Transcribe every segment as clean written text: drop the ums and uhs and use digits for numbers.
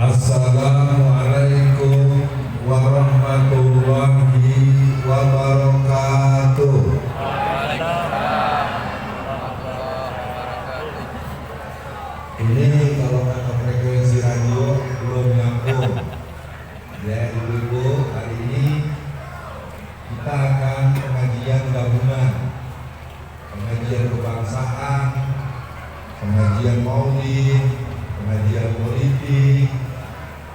Assalamualaikum warahmatullahi wabarakatuh. Ini kalau kata frekuensi radio belum nyambung. Ya ibu-ibu, hari ini kita akan pengajian gabungan, pengajian kebangsaan, pengajian maulid, pengajian politik,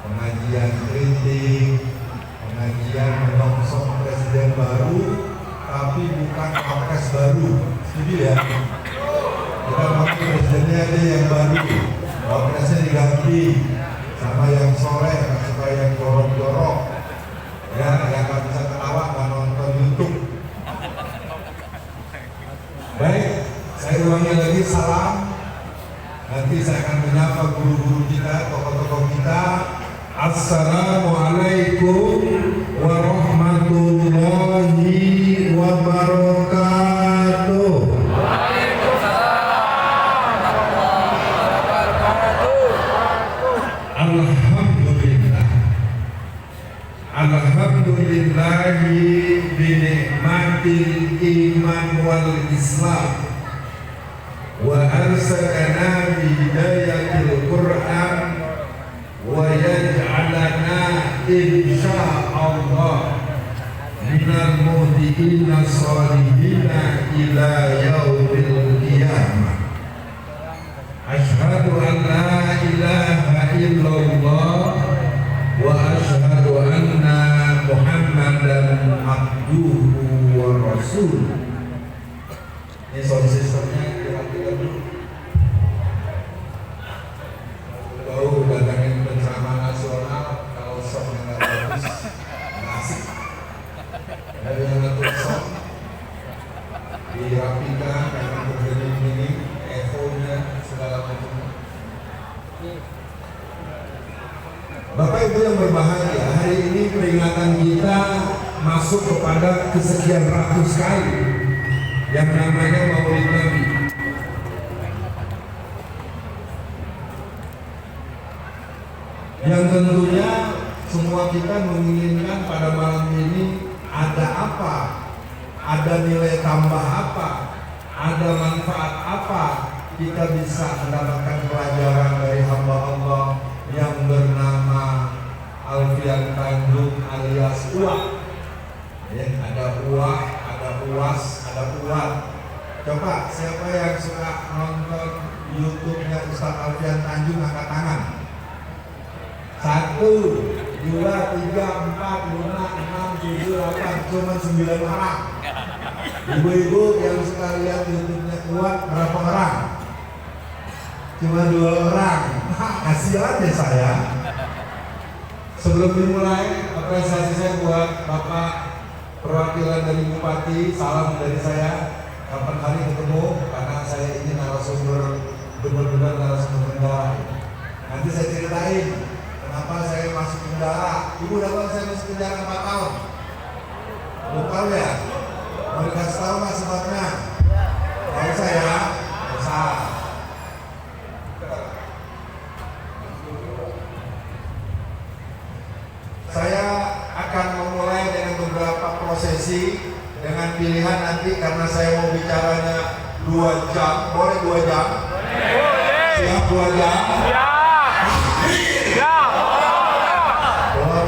pengajian kritik, pengajian menyongsong presiden baru, tapi bukan wapres baru. Setuju ya? Kita mau presidennya aja yang baru, wapresnya diganti sama yang soleh, supaya yang jorok-jorok, ya yang nggak bisa ketawa nggak nonton YouTube. Baik, saya ulangi lagi salam. Nanti saya akan menyapa guru-guru kita, tokoh-tokoh kita. Assalamualaikum warahmatullahi wabarakatuh. Alhamdulillah. Alhamdulillahi binikmatil iman wal islam wa arsalana bi hidayatil Qur'an wa yaj'alana insyaallah minal muhdiina shalihina ila yaumil qiyamah. Asyhadu an la ilaha illallah wa asyhadu anna Muhammadan abduhu wa rasuluh. Ini sound systemnya kira-kira dulu. Tahu datangin penceramah nasional, kalau soundnya nggak bagus, nggak asik. Ada yang ngatur sound, dirapikan, karena begini-begini, echo-nya segala macam. Bapak Ibu yang berbahagia, hari ini peringatan kita masuk kepada kesekian ratus kali yang namanya Maulid Nabi. Yang tentunya semua kita menginginkan pada malam ini ada apa, ada nilai tambah apa, ada manfaat apa, kita bisa mendapatkan pelajaran dari hamba Allah yang bernama Alfian Tanjung alias Uwak. Ya, ada Uwak, ada Uwas, ada Uwat. Coba siapa yang suka nonton YouTube-nya Ustaz Alfian Tanjung angkat tangan. 1, 2, 3, 4, 5, 6, 7, 8, cuma 9 orang. Ibu-ibu yang suka lihat YouTube-nya Uwat berapa orang? Cuma 2 orang. Kasihan ya saya. Sebelum dimulai, apresiasi saya buat Bapak perwakilan dari Bupati, salam dari saya. Kapan hari ketemu, karena saya ini narasumber, benar-benar narasumber kendara. Nanti saya ceritain kenapa saya masuk kendara. Ibu udah tahu saya masuk kendara 4 tahun? Belum tahu ya? Mau dikasih tahu nggak sebabnya? Tahu saya? Usah. Saya akan memulai dengan beberapa prosesi dengan pilihan nanti, karena saya mau bicaranya 2 jam. Boleh 2 jam? Siap 2 jam?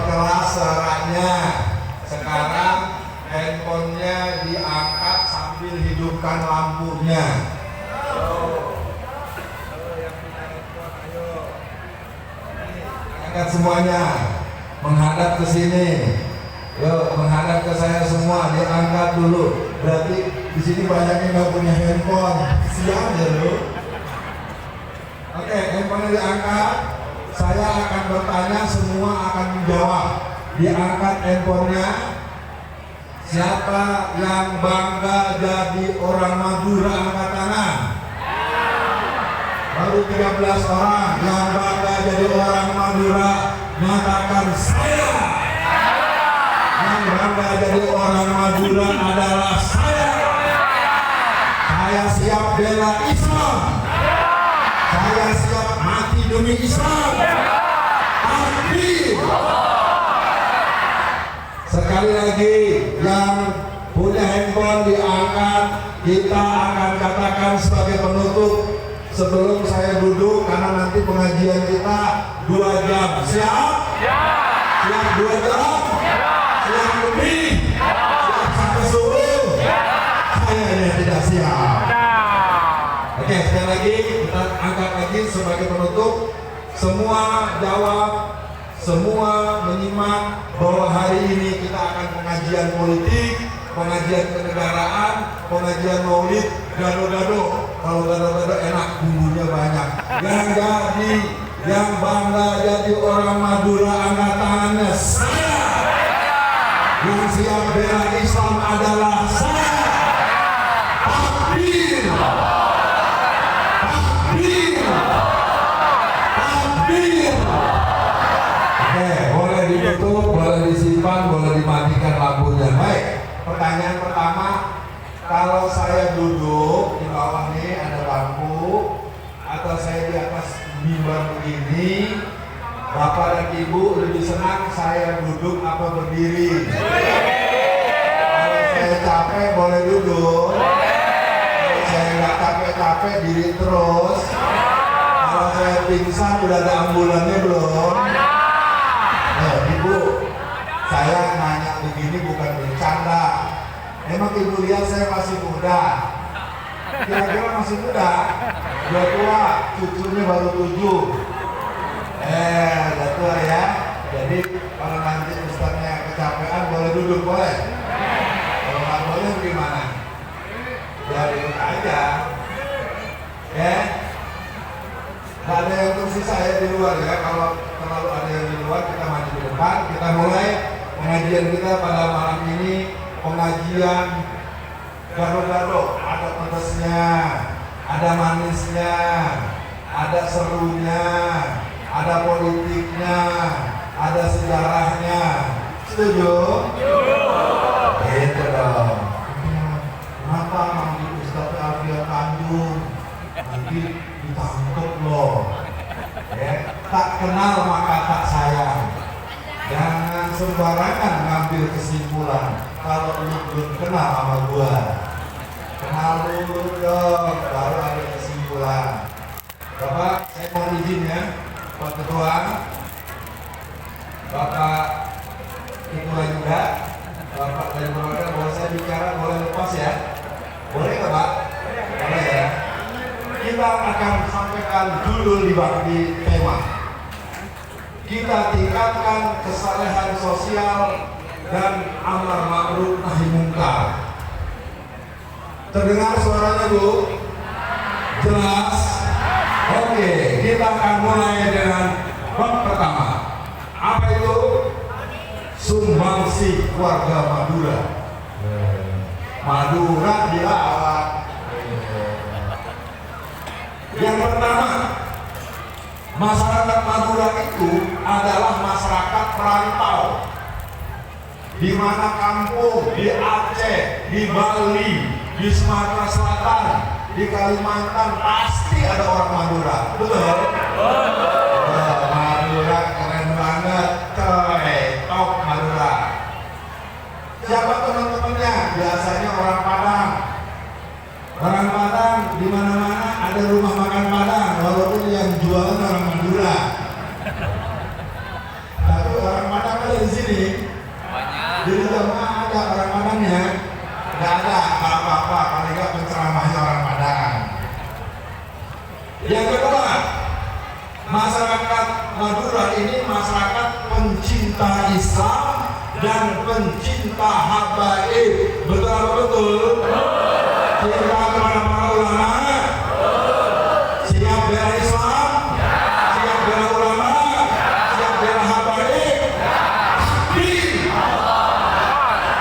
Kelas suaranya. Sekarang handphonenya diangkat sambil hidupkan lampunya. Angkat semuanya, menghadap ke sini. Yuk, menghadap ke saya semua, diangkat dulu. Berarti di sini banyaknya nggak punya handphone. Siap ya lu? Oke, handphonenya diangkat. Saya akan bertanya, semua akan menjawab. Diangkat handphonenya. Siapa yang bangga jadi orang Madura, angkat tangan. Baru 13 orang yang bangga jadi orang Madura, nyatakan saya. Yang bangga jadi orang Madura adalah saya. Saya siap bela Islam. Saya siap mati demi Islam. Sekali lagi, yang punya handphone diangkat, kita akan katakan sebagai penutup sebelum saya duduk, karena nanti pengajian kita 2 jam. Siap? Siap 2 jam? Siap lebih? Siap sampai subuh? Kayaknya tidak siap. Oke, sekali lagi kita angkat lagi sebagai penutup. Semua jawab, semua menyimak bahwa hari ini kita akan pengajian politik, pengajian kenegaraan, pengajian maulid, gado-gado. Kalau gado-gado enak, bumbunya banyak. Yang jadi, yang bangga jadi orang Madura, angkat tangannya saya. Yang siap bela Islam adalah saya. Takbir. Boleh ditutup, boleh disimpan, boleh dimatikan lampunya. Baik, pertanyaan pertama, kalau saya duduk di bawah nih ada lampu, atau saya di atas mimbar begini, Bapak dan Ibu lebih senang saya duduk apa berdiri? Kalau saya capek boleh duduk, kalau saya nggak capek-capek diri terus. Kalau saya pingsan udah ada ambulannya belum? Ibu, saya nanya begini bukan bercanda. Emang Ibu lihat saya masih muda? Kira-kira masih muda? Udah tua, cucunya baru 7. Udah tua ya. Jadi kalau nanti ustaznya kecapean boleh duduk, boleh? Kalau nggak boleh gimana? Ya duduk aja. Nggak ada yang tersisa ya di luar ya. Kalau terlalu ada yang di luar, kita maju ke depan. Kita mulai pengajian kita pada malam ini. Pengajian gado-gado, ada pedasnya, ada manisnya, ada serunya, ada politiknya, ada sejarahnya. Setuju? Itu dong. Kenapa manggil Ustaz Alfian Tanjung? Nanti ditangkap loh. Tak kenal maka tak sayang. Jangan sembarangan ngambil kesimpulan kalau lu belum kenal sama gua. Kenal dulu dong, baru ada kesimpulan. Bapak, saya mohon izin ya, Pak Ketua, Bapak Ketua juga, Bapak dari Bapak, boleh saya bicara, boleh lepas ya? Boleh nggak Pak? Boleh ya? Kita akan sampaikan judul di tema. Kita tingkatkan kesalehan sosial dan amar ma'ruf nahi mungkar. Terdengar suaranya Bu? Jelas? Oke, kita akan mulai dengan bab pertama. Apa itu? Sumbangsi keluarga Madura. Madura dilawan. Yang pertama, masyarakat Madura itu adalah masyarakat perantau, di mana kampung di Aceh, di Bali, di Sumatera Selatan, di Kalimantan pasti ada orang Madura, betul? Madura keren banget, coy, top Madura. Siapa teman-temannya? Biasanya orang Padang. Orang Padang di mana-mana ada rumah makan Padang, walaupun yang jualan orang Madura. Tapi orang Padang ada di sini. Di rumah ada orang Padangnya. Nggak ada apa-apa, paling nggak penceramahnya orang Padang. Yang kedua, masyarakat Madura ini masyarakat pencinta Islam dan pencinta habaib. Betul apa betul? Cinta kepada para ulama, siap bela Islam, siap bela ulama, siap bela habaib. Takbir.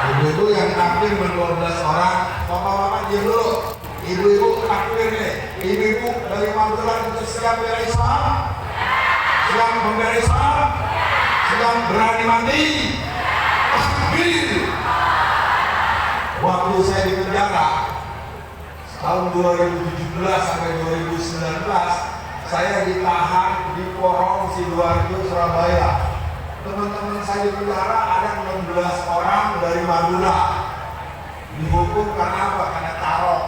Ibu-ibu yang takbir 12 orang, bapak-bapak diam dulu. Ibu-ibu takbir nih. Ibu-ibu dari Madura itu siap bela Islam, siap membela Islam, siap berani mati. Takbir. Waktu saya di penjara tahun 2017 sampai 2019, saya ditahan di Porong Sidoarjo, Surabaya. Teman-teman saya di penjara ada 16 orang dari Madura. Dihukum karena apa? Karena tarot.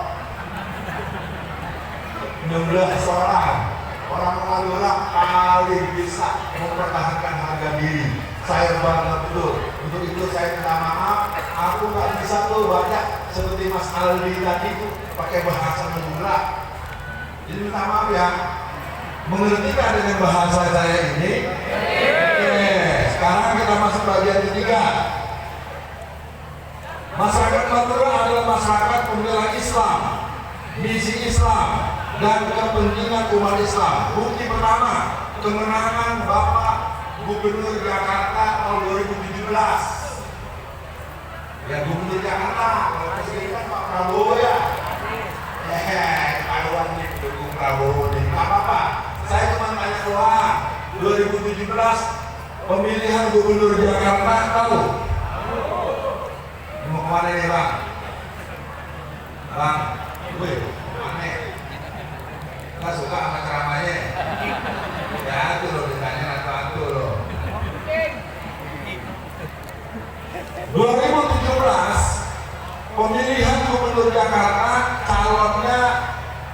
16 orang. Orang Madura paling bisa mempertahankan harga diri. Saya bangga betul. Untuk itu saya minta maaf. Aku nggak bisa tuh baca seperti Mas Aldi tadi itu pakai bahasa Madura. Jadi minta maaf ya. Mengerti kan dengan bahasa saya ini? Oke. Sekarang kita masuk bagian ketiga. Masyarakat Madura adalah masyarakat pembela Islam, misi Islam, dan kepentingan umat Islam. Bukti pertama, kemenangan Bapak Gubernur Jakarta tahun 2017. Ya Gubernur Jakarta, kalau presiden kan Pak Prabowo ya. Kawan nih pendukung Prabowo nih, nggak apa-apa. Saya cuma tanya doang. 2017 pemilihan Gubernur Jakarta tahu? Mau kemana nih bang? Bang, gue aneh. Nggak suka sama ceramahnya. Ya itu loh ditanya satu loh. 2017 pemilihan Gubernur Jakarta calonnya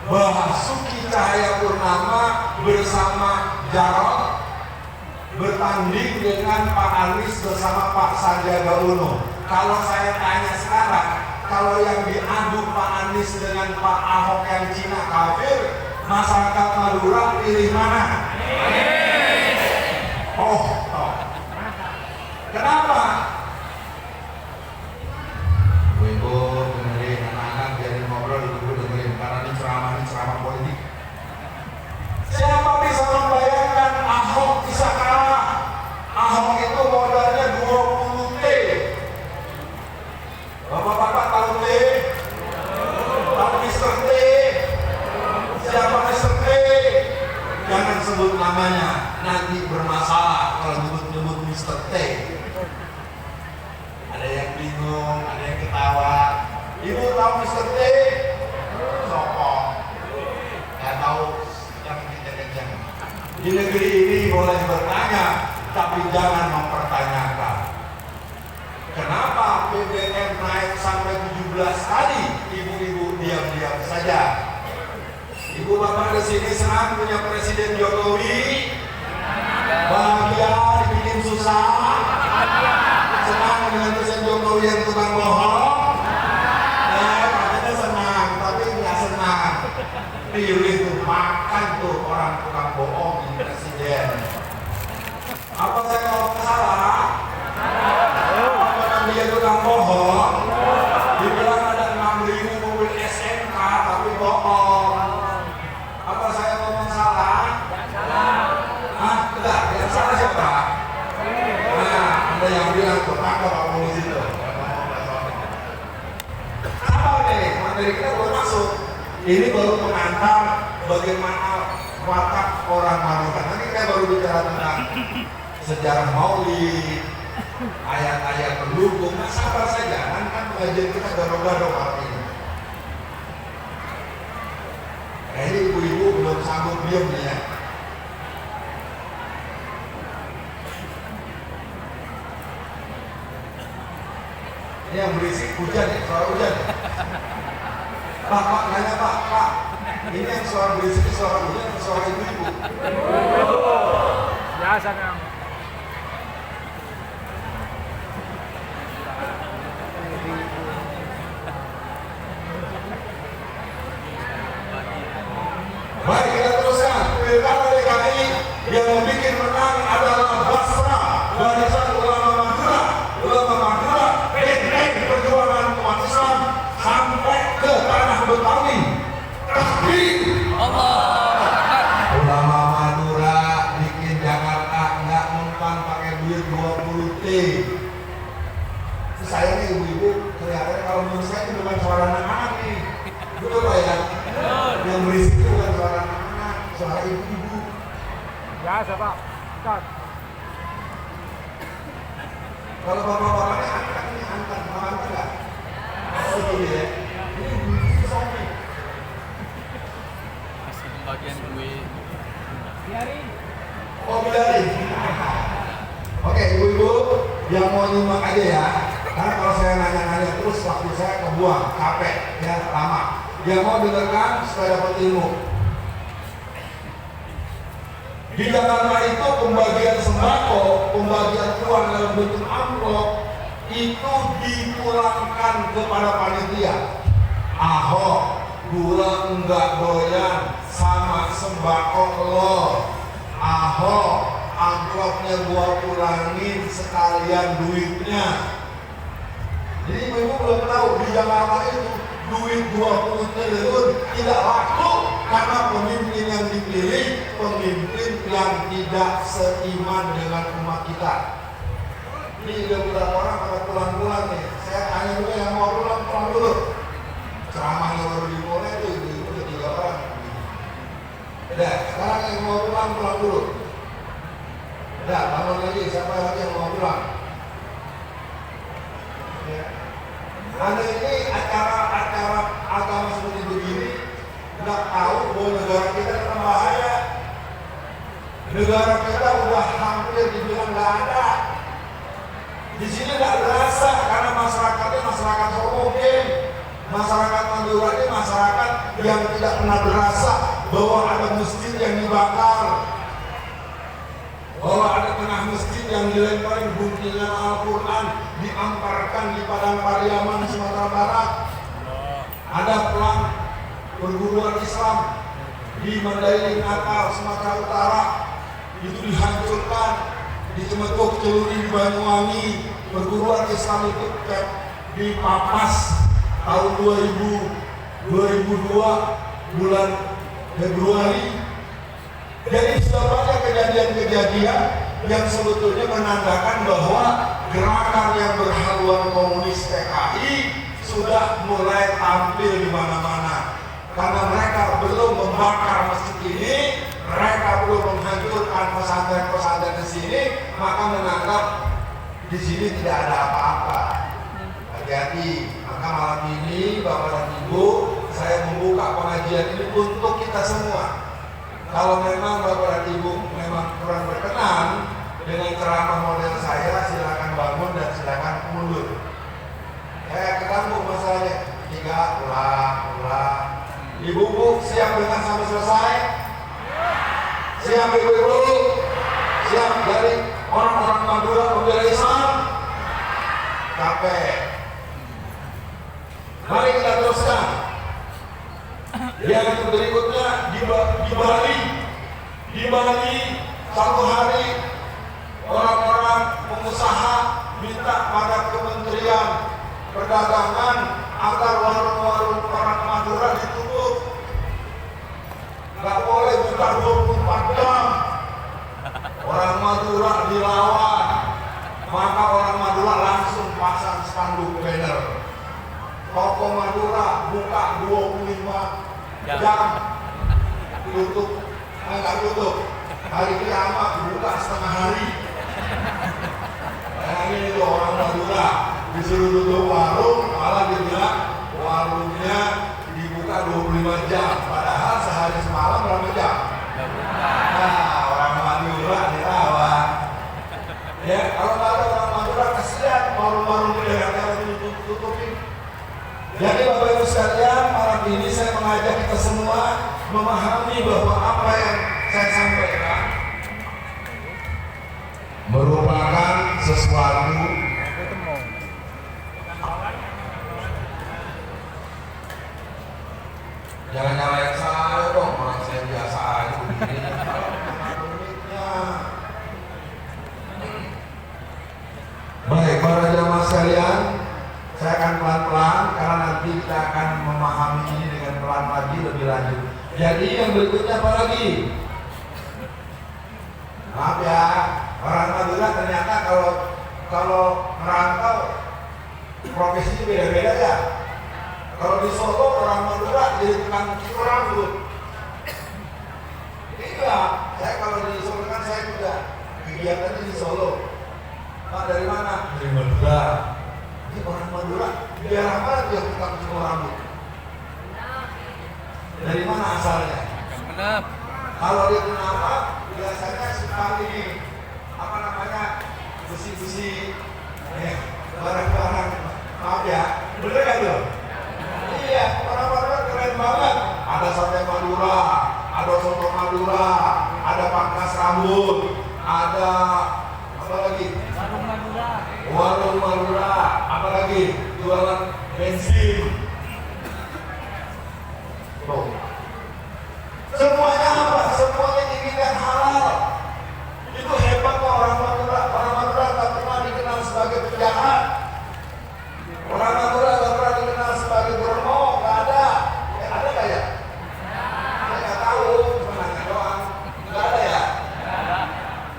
Basuki Cahayapurnama bersama Jarot bertanding dengan Pak Anies bersama Pak Sandiaga Uno. Kalau saya tanya sekarang, kalau yang diadu Pak Anies dengan Pak Ahok yang Cina kafir, masyarakat Madura pilih mana? Oh. Kenapa? Ibu dengerin anak-anak biarin ngobrol, ibu dengerin karena ini ceramah politik. Siapa bisa membayangkan Ahok bisa kalah? Ahok itu modalnya 20 T. Bapak-bapak tahu T? Tahu Mr. T? Siapa Mr. T? Jangan sebut namanya, nanti bermasalah kalau nyebut Mr. T. Ada yang bingung, ada yang ketawa. Ibu tahu Mr. T? Sokong. Gak tahu yang kencang-kencang. Di negeri ini boleh bertanya, tapi jangan mempertanyakan. Kenapa BBM naik sampai 17 kali? Ibu-ibu diam-diam saja. Ibu bapak di sini senang punya Presiden Jokowi. Bahagia dibikin susah. Senang dengan Presiden Jokowi yang tukang bohong. Katanya senang, tapi nggak senang. Pilih tuh, makan tuh orang tukang bohong di presiden. Apa saya ngomong salah? Apakah dia tukang bohong? Dibilang ada 6.000 mobil SMK tapi bohong. Apa saya ngomong salah? Ah, enggak, yang salah siapa? Nah, ada yang bilang tuh, tangkap Pak Polisi tuh. Apa nih? Materi kita belum masuk. Ini baru pengantar bagaimana watak orang Madura. Nanti kita baru bicara tentang sejarah Maulid, ayat-ayat pendukung. Nah, sabar saja, kan pengajian kita gado-gado hari ini. Ini ibu-ibu belum sanggup diam nih ya. Ini yang berisik hujan ya, suara hujan. Pak, nanya Pak, ini yang suara berisik, suara hujan atau suara ibu-ibu? Biasa kan. Baik, kita teruskan. Pilkada DKI yang membuat menang adalah Basra, Barisan Ulama Madura, benteng perjuangan umat Islam sampai ke tanah Betawi. Takbir! Ulama Madura bikin Jakarta nggak mempan pakai duit 20 T. Sayangnya ibu-ibu kelihatannya kalau menurut saya itu bukan suara anak-anak nih. Betul Pak ya? Yang berisik itu bukan suara anak-anak, suara ibu-ibu. Biasa Pak. Cut. Kalau bapak-bapaknya angkat ini, angkat, mau angkat nggak? Oh gini ya, ini ibu-ibu sombong. Masih pembagian kue. Biarin. Oh biarin. Oke, ibu Yang mau nyimak aja ya, karena kalau saya nanya-nanya terus waktu saya kebuang, capek, ya lama. Yang mau dengarkan supaya dapat ilmu. Di Jakarta itu pembagian sembako, pembagian uang dalam bentuk amplop itu dipulangkan kepada panitia. Ahok, gua enggak doyan sama sembako lo. Ahok, amplopnya gua pulangin sekalian duitnya. Jadi ibu belum tahu di Jakarta itu duit 20 triliun tidak laku karena pemimpin yang dipilih pemimpin yang tidak seiman dengan umat kita. Ini udah beberapa orang pada pulang-pulang nih. Saya tanya dulu yang mau pulang dulu. Ceramahnya baru dimulai itu udah 3 orang. Udah, sekarang yang mau pulang dulu. Udah, bangun lagi. Siapa lagi yang mau pulang? Ya. Anda ini acara agama seperti begini nggak tahu bahwa negara kita dalam bahaya. Negara kita udah hampir dibilang nggak ada. Di sini nggak berasa karena masyarakatnya masyarakat homogen. Masyarakat Madura ini masyarakat yang tidak pernah berasa bahwa ada masjid yang dibakar, bahwa ada tengah masjid yang dilempari guntingan Al-Quran diamparkan di Padang Pariaman Sumatera Barat. Ada pelang perguruan Islam di Mandailing Natal Sumatera Utara itu dihancurkan, di Cemetuk Celuri di Banyuwangi perguruan Islam itu dipapas tahun 2002 bulan Februari. Jadi sudah banyak kejadian-kejadian yang sebetulnya menandakan bahwa gerakan yang berhaluan komunis PKI sudah mulai tampil di mana-mana. Karena mereka belum membakar masjid ini, mereka belum menghancurkan pesantren-pesantren di sini, maka menganggap di sini tidak ada apa-apa. Hati-hati. Maka malam ini Bapak dan Ibu, saya membuka pengajian ini untuk kita semua. Kalau memang Bapak dan Ibu memang kurang berkenan dengan ceramah model saya, silakan bangun dan silakan mundur. Saya ketemu masalahnya 3 ulang. Ibu-ibu siap dengan sampai selesai? Siap ibu-ibu? Siap dari orang-orang Madura membela Islam? Capek. Mari kita teruskan. Yang berikutnya di Bali satu hari orang-orang pengusaha minta pada Kementerian Perdagangan agar warung-warung orang Madura ditutup. Nggak boleh buka 24 jam. Orang Madura dilawan, maka orang Madura langsung pasang spanduk banner. Toko Madura buka 25 jam, tutup, enggak tutup. Hari kiamat buka setengah hari. Nah, ini tuh orang Madura disuruh tutup warung, malah dibilang warungnya dibuka 25 jam. Padahal sehari semalam berapa jam? Nah, orang Madura ditawan. Ya, kalau nggak ada orang Madura kasihan warung-warung di daerah tutupin. Jadi Bapak Ibu sekalian, malam ini saya mengajak kita semua memahami bahwa apa yang saya sampaikan merupakan sesuatu jangan nyalain saya dong, orang saya biasa aja begini. Baik, para jamaah sekalian, saya akan pelan-pelan karena nanti kita akan memahami ini dengan pelan lagi lebih lanjut. Jadi yang berikutnya apa lagi? Maaf ya, orang Madura ternyata kalau merantau profesinya beda-beda ya. Kalau di Solo orang Madura jadi tukang cukur rambut. Iya, saya kalau di Solo kan saya juga kegiatannya di Solo. Pak dari mana? Dari Madura. Ini orang Madura, di daerah mana dia tukang cukur rambut? Dari mana asalnya? Menap. Kalau dia kenapa? Biasanya suka ini apa namanya besi-besi Barang-barang, maaf ya, bener kan tuh? Iya, barang-barang keren banget. Ada sate Madura, ada soto Madura, ada pangkas rambut, ada apa lagi? Warung Madura. Warung Madura, apa lagi? Jualan bensin. Tuh. Semuanya apa? Semuanya dibikin halal. Itu hebatnya orang Madura. Orang Madura tak pernah dikenal sebagai penjahat. Orang Madura tak pernah dikenal sebagai berbohong. Nggak ada. Ada nggak ya? Saya nggak tahu. Cuma nanya doang. Nggak ada ya?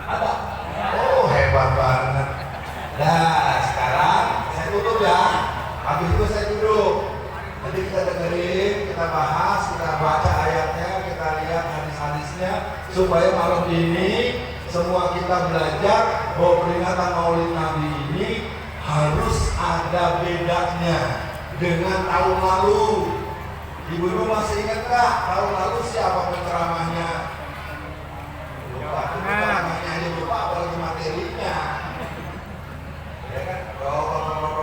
Ada. Oh hebat banget. Nah sekarang saya tutup ya. Habis itu saya duduk. Nanti kita dengerin, kita bahas, kita baca ayatnya, kita lihat hadis-hadisnya, supaya malam ini semua kita belajar bahwa peringatan Maulid Nabi ini harus ada bedanya dengan tahun lalu. Ibu-ibu masih ingat nggak tahun lalu siapa penceramahnya? Lupa, penceramahnya aja lupa, apalagi materinya. Ya kan? Kalau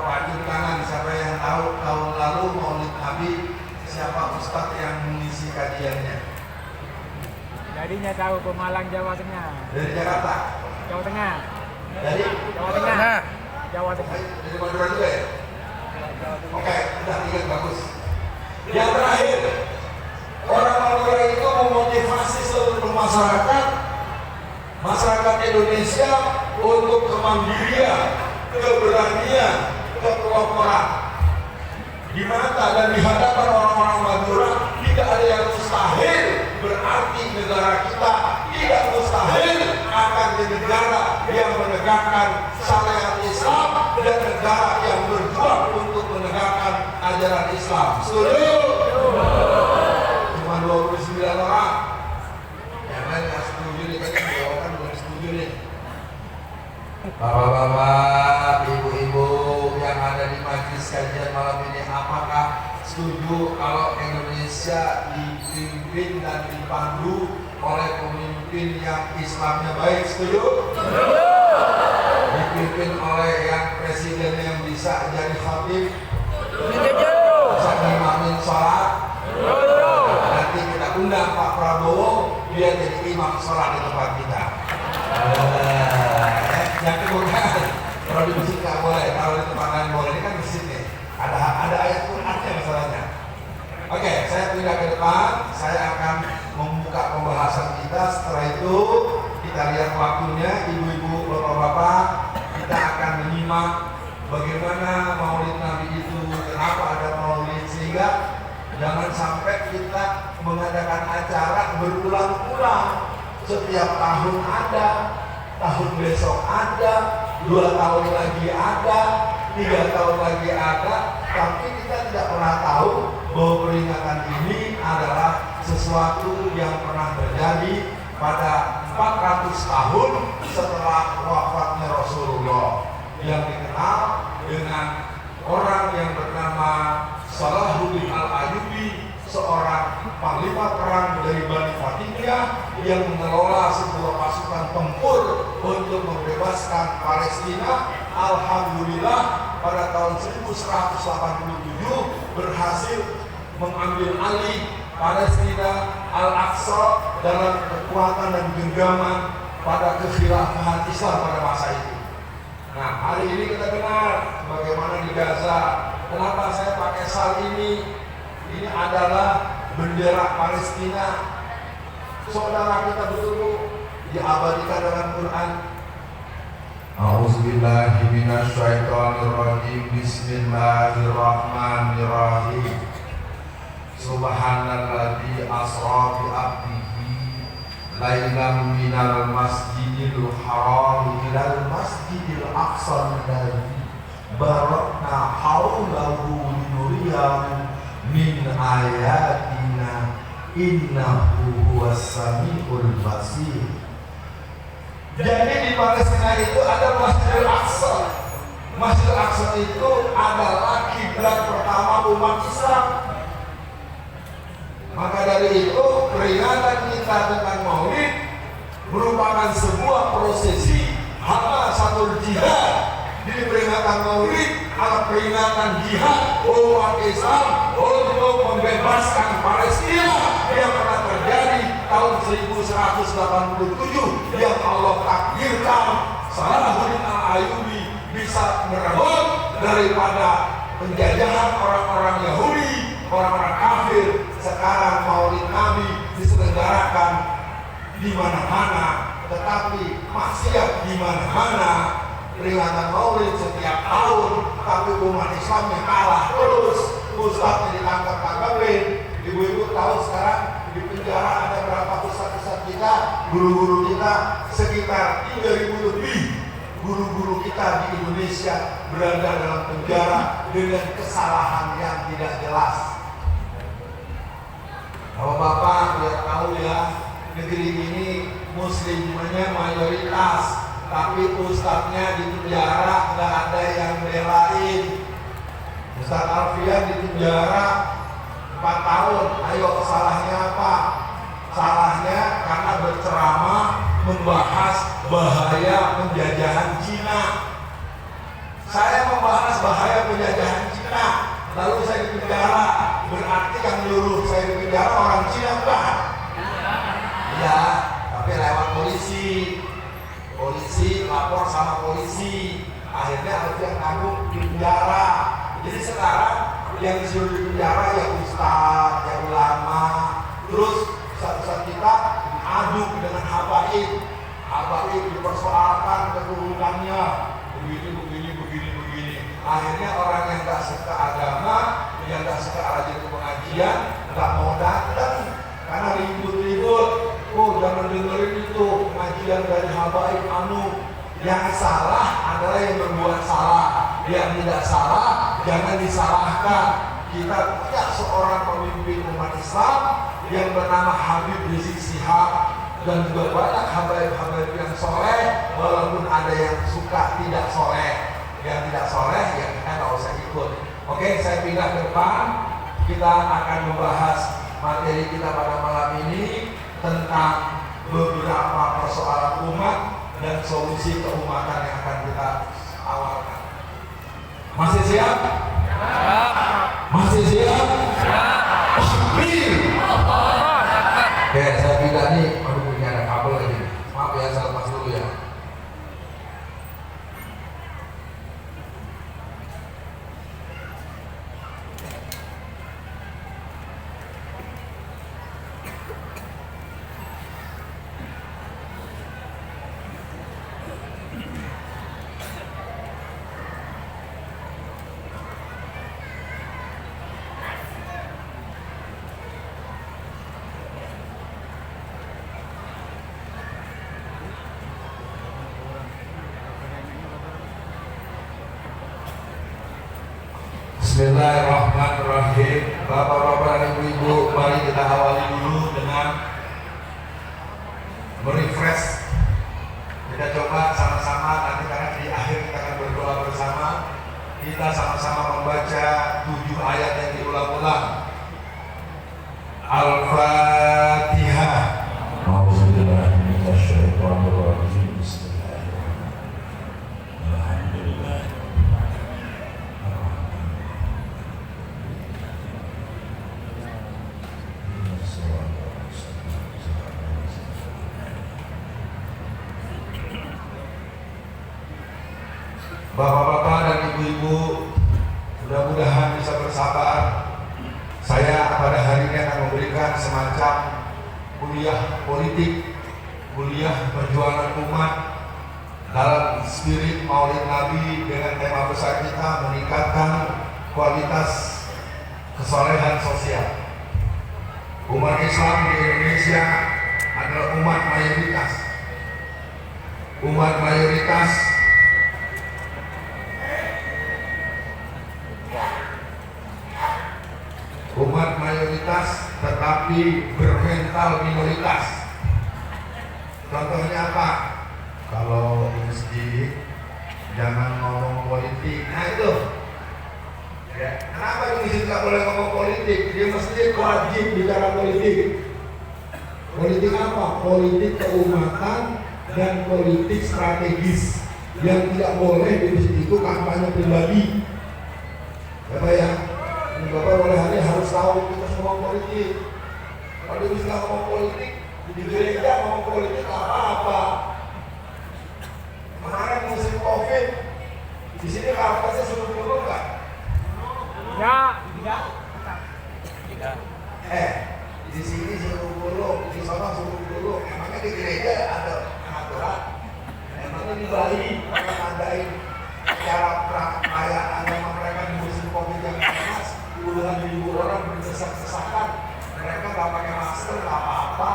maju tangan siapa yang tahu tahun lalu Maulid Nabi siapa ustadz yang mengisi kajiannya? Jadinya tahu Pemalang, Jawa Tengah. Dari Jakarta. Jawa Tengah. Dari Jawa Tengah. Jawa Tengah. dari Madura juga ya? Oke, udah ingat bagus. Yang terakhir, orang Madura itu memotivasi seluruh masyarakat Indonesia untuk kemandirian, keberanian, kepeloporan. Di mata dan di hadapan orang-orang Madura tidak ada yang mustahil, berarti negara kita tidak mustahil akan di negara yang menegakkan syariat Islam dan negara yang berjuang untuk menegakkan ajaran Islam. Setuju? Cuma 29 orang. Yang lain nggak setuju nih, kan jawaban belum setuju nih. Bapak-bapak, ibu-ibu yang ada di majelis kajian malam ini, apakah setuju kalau Indonesia dipimpin dan dipandu oleh pemimpin yang Islamnya baik? Setuju? Dipimpin oleh yang presiden yang bisa jadi khatib, bisa ngimamin sholat. Nanti kita undang Pak Prabowo, dia jadi imam sholat di tempat kita. Yang kedua, kalau di masjid nggak boleh, kalau di tempat lain boleh. Ini kan masjid nih, ada ayat Qurannya masalahnya. Oke, saya pindah ke depan, saya akan membuka pembahasan kita. Setelah itu kita lihat waktunya, ibu-ibu, bapak-bapak, kita akan menyimak bagaimana Maulid Nabi itu, kenapa ada Maulid, sehingga jangan sampai kita mengadakan acara berulang-ulang. Setiap tahun ada, tahun besok ada, 2 tahun lagi ada, 3 tahun lagi ada, tapi kita tidak pernah tahu bahwa peringatan ini adalah sesuatu yang pernah terjadi pada 400 tahun setelah wafatnya Rasulullah, yang dikenal dengan orang yang bernama Salahuddin Al-Ayyubi, seorang panglima perang dari Bani Fatimiyah yang mengelola sebuah pasukan tempur untuk membebaskan Palestina. Alhamdulillah pada tahun 1187 berhasil mengambil alih Palestina Al-Aqsa dalam kekuatan dan genggaman pada kekhilafahan Islam pada masa itu. Nah, hari ini kita dengar bagaimana di Gaza. Kenapa saya pakai sal ini? Ini adalah bendera Palestina. Saudara kita betul diabadikan dalam Quran. A'udzubillahi minasyaitonirrajim. Bismillahirrahmanirrahim. Subhanalladzi asra bi 'abdihi lailan minal masjidil haram ilal masjidil aqsa alladzi barakna haulahu linuriyahu min ayatina innahu huwas samiul basir. Jadi di Palestina itu ada Masjidil Aqsa. Masjidil Aqsa itu adalah kiblat pertama umat Islam. Maka dari itu peringatan kita dengan Maulid merupakan sebuah prosesi hamasatul jihad. Di peringatan peringatan Maulid adalah peringatan jihad umat Islam untuk membebaskan Palestina yang pernah terjadi tahun 1187 yang Allah takdirkan Salahuddin Al-Ayyubi bisa merebut daripada penjajahan orang-orang Yahudi, orang-orang kafir. Sekarang Maulid Nabi diselenggarakan di mana-mana, tetapi maksiat di mana-mana. Peringatan Maulid setiap tahun, tapi umat Islamnya kalah terus. Ustadznya ditangkap-tangkapin. Ibu-ibu tahu sekarang di penjara ada berapa ustadz-ustadz kita, guru-guru kita, sekitar 3.000 lebih guru-guru kita di Indonesia berada dalam penjara dengan kesalahan yang tidak jelas. Bapak-bapak biar tahu ya, negeri ini muslimnya mayoritas, tapi ustadznya di penjara nggak ada yang belain. Ustadz Alfian di penjara 4 tahun. Ayo, salahnya apa? Salahnya karena berceramah membahas bahaya penjajahan Cina. Saya membahas bahaya penjajahan Cina, lalu saya di penjara. Berarti yang nyuruh saya di penjara orang Cina bukan? Ya, tapi lewat polisi. Polisi lapor sama polisi, akhirnya harus yang nanggung di penjara. Jadi sekarang yang disuruh di penjara ya ustadz, ya ulama, terus ustadz kita adu dengan habaib dipersoalkan keturunannya begini. Akhirnya orang yang nggak suka agama, yang nggak suka rajin ke pengajian, nggak mau datang karena ribut-ribut. Oh, jangan dengerin itu pengajian dari habaib anu. Yang salah adalah yang berbuat salah, yang tidak salah jangan disalahkan. Kita punya seorang pemimpin umat Islam yang bernama Habib Rizik Syihab, dan juga banyak habaib-habaib yang soleh, walaupun ada yang suka tidak soleh. Yang tidak soleh ya kita nggak usah ikut. Oke, saya pindah ke depan. Kita akan membahas materi kita pada malam ini tentang beberapa persoalan umat dan solusi keumatan yang akan kita awalkan. Masih siap? Masih siap? Takbir. Oke, saya pindah nih. Aduh, ini ada kabel lagi. Maaf ya, saya lepas dulu ya. Bismillahirrahmanirrahim. Bapak-bapak dan ibu-ibu, mari kita awali dulu dengan merefresh. Kita coba sama-sama, nanti karena di akhir kita akan berdoa bersama. Kita sama-sama membaca 7 ayat yang diulang-ulang. Al-Fatihah. A'udzubillahi minasyaitonir rajim. Bapak-bapak dan ibu-ibu, mudah-mudahan bisa bersabar. Saya pada hari ini akan memberikan semacam kuliah politik, kuliah perjuangan umat dalam spirit Maulid Nabi dengan tema besar kita meningkatkan kualitas kesolehan sosial. Umat Islam di Indonesia adalah umat mayoritas. Umat mayoritas tetapi bermental minoritas. Contohnya apa? Kalau di masjid jangan ngomong politik. Nah itu ya, kenapa di masjid nggak boleh ngomong politik? Di masjid wajib bicara politik. Politik apa? Politik keumatan dan politik strategis. Yang tidak boleh di masjid itu kampanye pribadi. Ya Pak ya, ini Bapak mulai hari harus tahu kita semua politik. Kalau bisa ngomong politik, di gereja ngomong politik apa-apa. Kemarin musim COVID, di sini kapasnya suruh dulu nggak? Tidak. Di sini suruh dulu, di sana suruh dulu. Emangnya di gereja ada aturan? Emangnya di Bali mereka ngadain cara perayaan agama mereka di musim COVID yang panas, puluhan ribu orang berdesak-desakan, mereka nggak pakai masker, nggak apa-apa.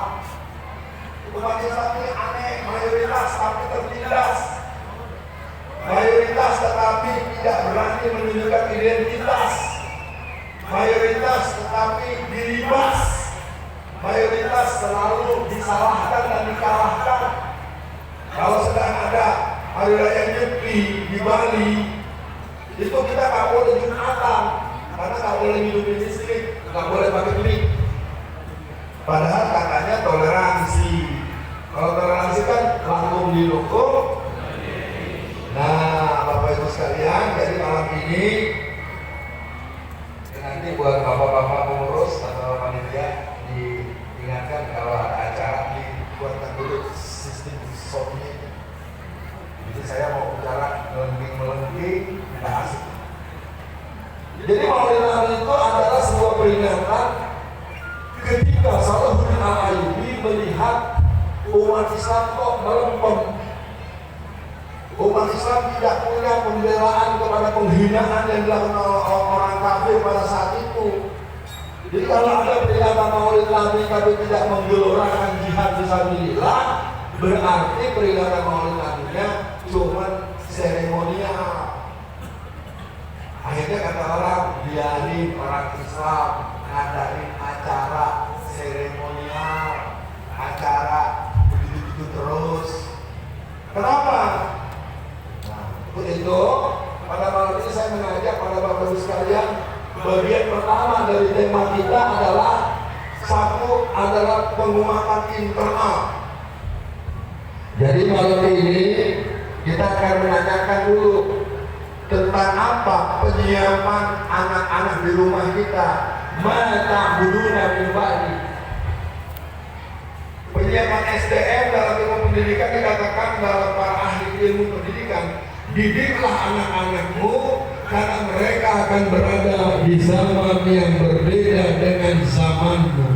Umat Islam ini aneh, mayoritas tapi tertindas. Mayoritas tetapi tidak berani menunjukkan identitas. Mayoritas tetapi dilibas. Mayoritas selalu disalahkan dan dikalahkan. Kalau sedang ada hari raya Nyepi di Bali, itu kita nggak boleh Jumatan karena nggak boleh hidupin listrik, nggak boleh pakai mic. Padahal katanya toleransi. Kalau toleransi kan langsung didukung. Nah, Bapak Ibu sekalian, jadi malam ini nanti buat bapak-bapak pengurus atau panitia diingatkan kalau ada acara dibuatkan dulu sistem soundnya. Jadi saya mau bicara melengking, tidak asik. Jadi Maulid Nabi itu adalah sebuah peringatan ketika Salahuddin Al-Ayyubi melihat umat Islam kok melempem. Umat Islam tidak punya pembelaan kepada penghinaan yang dilakukan oleh orang kafir pada saat itu. Jadi kalau ada peringatan Maulid Nabi tapi tidak menggelorakan jihad fisabilillah, berarti peringatan Maulid Nabi-nya cuma seremonial. Akhirnya kata orang, biarin orang Islam ngadain acara seremonial, acara begitu-begitu terus. Kenapa? Itu pada malam ini saya mengajak pada Bapak Ibu sekalian, bagian pertama dari tema kita adalah satu adalah penguatan internal. Jadi malam ini kita akan menanyakan dulu tentang apa penyiapan anak-anak di rumah kita. Mata buduna min ba'di. Penyiapan SDM dalam ilmu pendidikan dikatakan dalam para ahli ilmu pendidikan, didiklah anak-anakmu karena mereka akan berada di zaman yang berbeda dengan zamanmu.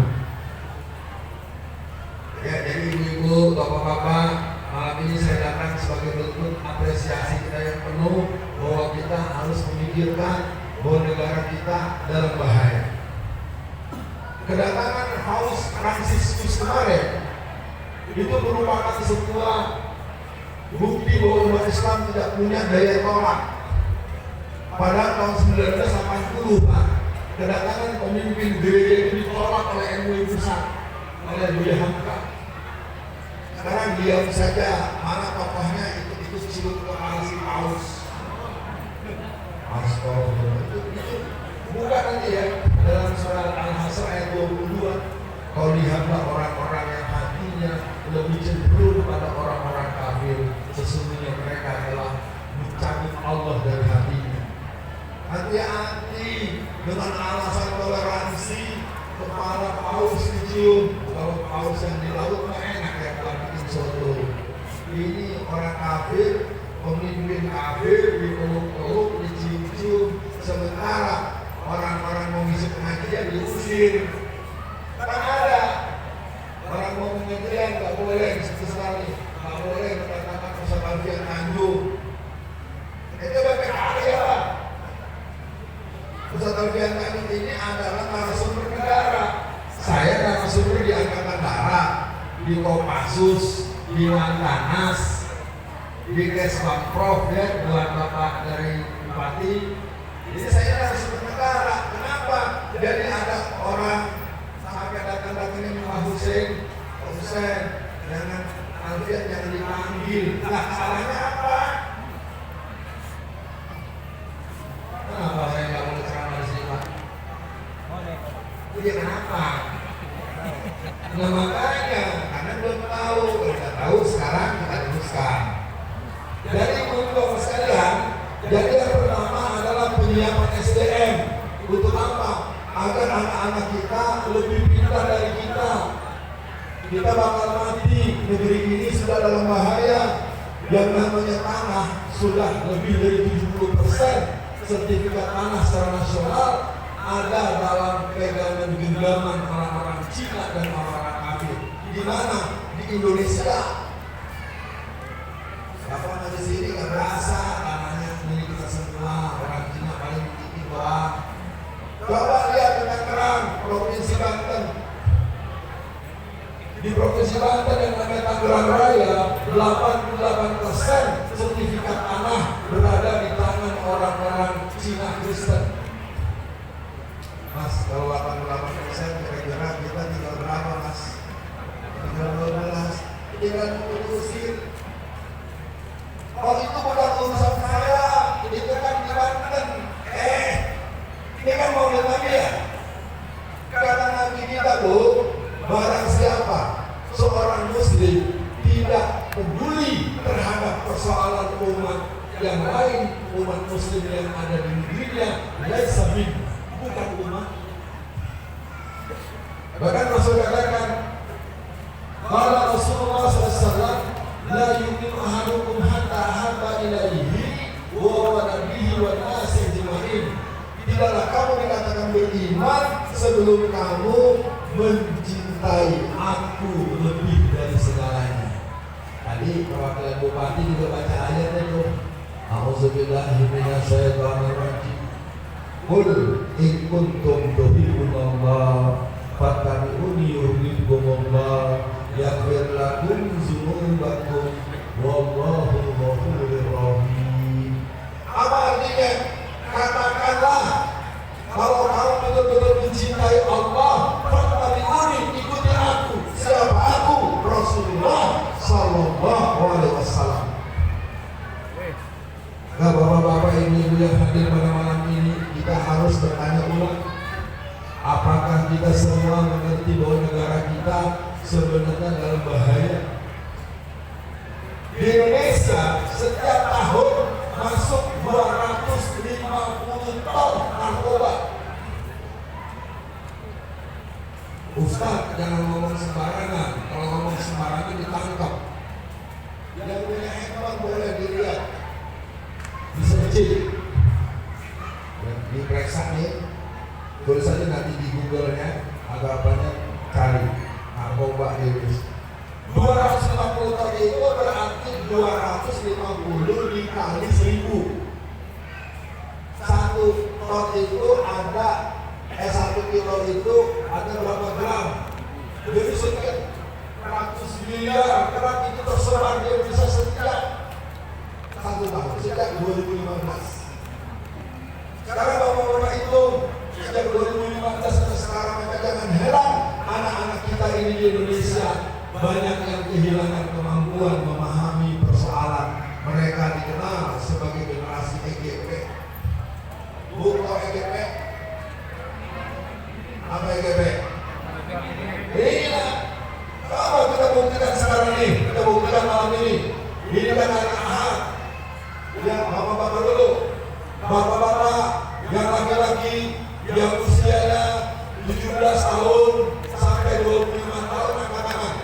Ya, jadi ibu-ibu, bapak-bapak, malam ini saya datang sebagai bentuk apresiasi kita yang penuh bahwa kita harus memikirkan bahwa negara kita dalam bahaya. Kedatangan Paus Fransiskus kemarin itu merupakan sebuah bukti bahwa umat Islam tidak punya daya tolak. Pada tahun 1980, Pak, kedatangan pemimpin gereja itu ditolak oleh MUI Pusat, oleh Buya Hamka. Sekarang diam saja, mana tokohnya itu disebut kepala si Paus. Itu buka nanti ya dalam surat Al-Hasr ayat 22. Kau lihatlah orang-orang yang hatinya lebih cenderung pada orang-orang kafir, sesungguhnya mereka adalah mencabut Allah dari hatinya. Hati-hati dengan alasan toleransi kepala Paus dicium. Kalau Paus yang di laut mah enak ya kalau bikin soto. Ini orang kafir, pemimpin kafir dipeluk-peluk, dicium-cium, sementara orang-orang mau ngisi pengajian diusir. Kan ada orang mau pengajian nggak boleh sekali, nggak boleh mengatakan persatuan Tanjung. Itu BPKB ya. Persatuan Tanjung ini adalah narasumber negara. Saya narasumber di Angkatan Darat, di Kopassus, di Lantanas, di Kesbangprov ya, buat bapak dari Bupati. Jadi saya narasumber negara. Kenapa? Jadi ada orang sampai datang-datangnya Pak Hussein, jangan Alfian jangan dipanggil. Nah, salahnya apa? Kenapa saya nggak boleh ceramah di sini, Pak? Iya kenapa? Nah makanya, karena belum tahu. Kalau tidak tahu sekarang kita teruskan. Dari Jadi yang pertama adalah penyiapan SDM. Untuk apa? Agar anak-anak kita lebih pintar dari kita. Kita bakal mati, negeri ini sudah dalam bahaya. Yang namanya tanah sudah lebih dari 70% sertifikat tanah secara nasional ada dalam pegangan genggaman orang-orang Cina dan orang-orang kafir. Di mana? Di Indonesia. Bapak di sini nggak berasa tanahnya milik kita semua, orang Cina paling dikit doang. Coba lihat dengan terang Provinsi Banten. Di Provinsi Banten yang namanya Tangerang Raya, 88% sertifikat tanah berada di tangan orang-orang Cina Kristen. Mas, kalau 88% kira-kira kita tinggal berapa, Mas? Tinggal 12. Tinggal mengurusin. Oh, itu bukan urusan saya. Itu kan di Banten. Ini kan mau Nabi ya? Kata Nabi kita, Bu, barang siapa seorang muslim tidak peduli terhadap persoalan umat yang lain, umat muslim yang ada di negerinya, laisa minna, bukan umat. Bahkan Rasul katakan, qala Rasulullah SAW, la yu'minu ahadukum hatta ahabba ilaihi wa nabihi wa nasi ajma'in. Tidaklah kamu dikatakan beriman sebelum kamu mencintai aku lebih dari segalanya. Tadi perwakilan bupati juga baca ayat itu. A'udzubillahi minasyaitonir rajim. Qul in kuntum tuhibbunallaha fattabi'uni yuhibbukumullah yaghfir lakum dzunubakum wallahu ghafurur rahim. Apa artinya? Katakanlah kalau kamu betul-betul mencintai Allah, fattabi'uni, ikuti aku. Siapa aku? Rasulullah sallallahu alaihi wasallam. Nah, bapak-bapak, ibu-ibu yang hadir pada malam ini, kita harus bertanya ulang, apakah kita semua mengerti bahwa negara kita sebenarnya dalam bahaya? Di Indonesia setiap tahun masuk 250 ton narkoba. Ustaz, jangan ngomong sembarangan. Kalau ngomong sembarangan ditangkap. Yang punya handphone boleh dilihat, disearching, diperiksa nih. Tulis saja nanti di Google-nya, agak banyak cari narkoba Indonesia. 250 ton itu berarti 250 dikali 1000. 1 ton itu ada 1 kilo itu ada berapa gram? Jadi sekian ratus miliar gram itu tersebar di Indonesia setiap 1 tahun, sejak 2015. Sekarang bapak-bapak itu sejak 2015 sampai sekarang, maka jangan heran anak-anak kita ini di Indonesia banyak yang kehilangan kemampuan memahami persoalan. Mereka dikenal sebagai generasi EGP. Bu, tahu EGP? Apa EGP? Iya. Apa kita buktikan sekarang ini? Kita buktikan malam ini. Ini kan anak ahad. Ya, bapak-bapak dulu. Bapak-bapak yang laki-laki yang usianya 17 tahun sampai 25 tahun angkat tangan.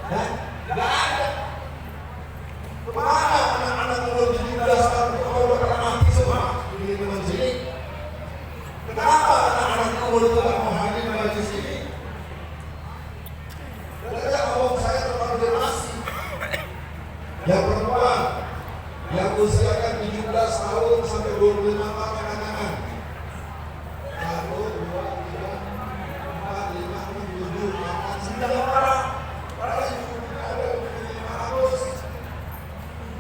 Dan nggak ada. Kemana anak-anak umur 17 tahun itu udah pernah mati semua di teman sini? Kenapa anak-anak umur itu tak mau hadir di majlis ini? Mereka ngomong saya terkonfirmasi. Yang perempuan yang usianya 17 tahun sampai 25 tahun angkat tangan. 1, 2, 3, 4, 5, 6, 7, 8, 9 orang. Padahal ibu ada dari 500.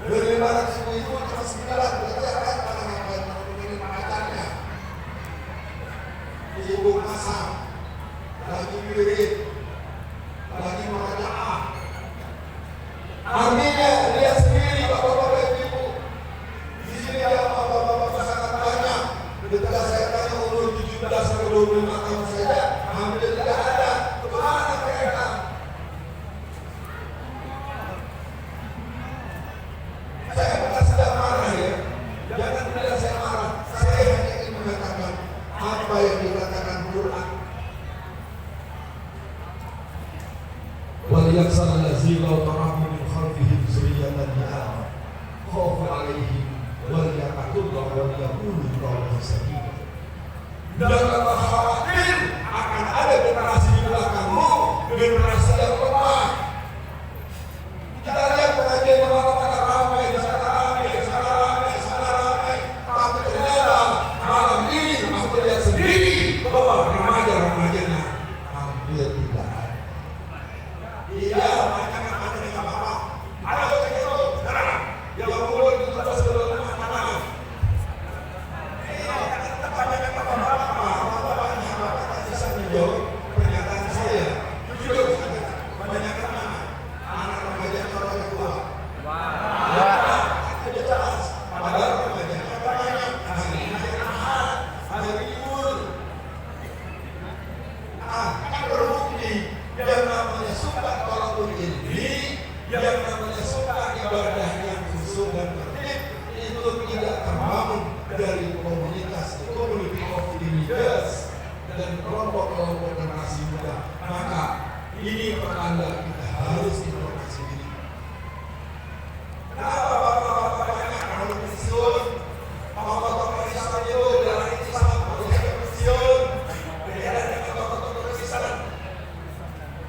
Dari 500 ibu cuma 9. Berarti akan ngapain mengirim pacarnya. Ibu masak, lagi wirid, lagi merajaah. Artinya lihat sendiri bapak-bapak ibu. Di sini ada bapak-bapak sangat banyak. Ketika saya tanya umur 17 sampai 25 tahun saja, hampir tidak ada. Kemana mereka? الذي لو تركوا من خلفهم ذرية ضعافا خافوا عليهم وليتقوا الله وليقولوا قولا سديدا. Janganlah khawatir akan ada generasi di belakangmu, generasi yang lemah. Kita lihat pengajian kemana-mana ramai, di sana ramai, di sana ramai, di sana ramai. Tapi ternyata malam ini aku lihat sendiri bahwa remaja-remajanya hampir tidak ada. Iya, banyak yang ada di apa-apa. Ada yang itu, sekarang yang umur 17 ke 25 banyak yang apa-apa. Bisa menjawab pernyataan saya. Jujur saja, banyak anak remaja orang tua. Tidak jelas. Padahal remaja banyak. Hari ini hari libur. Kan berbukti yang namanya suka walaupun ini, yang namanya suka ibadah yang khusyuk dan tertib itu tidak terbangun dari komunitas community of leaders dan kelompok-kelompok generasi muda. Maka ini pertanda kita harus introspeksi diri. Kenapa bapak-bapak banyak kalau pensiun? Bapak-bapak Islam itu adalah Islam harus pensiun. Beda dengan bapak-bapak Islam.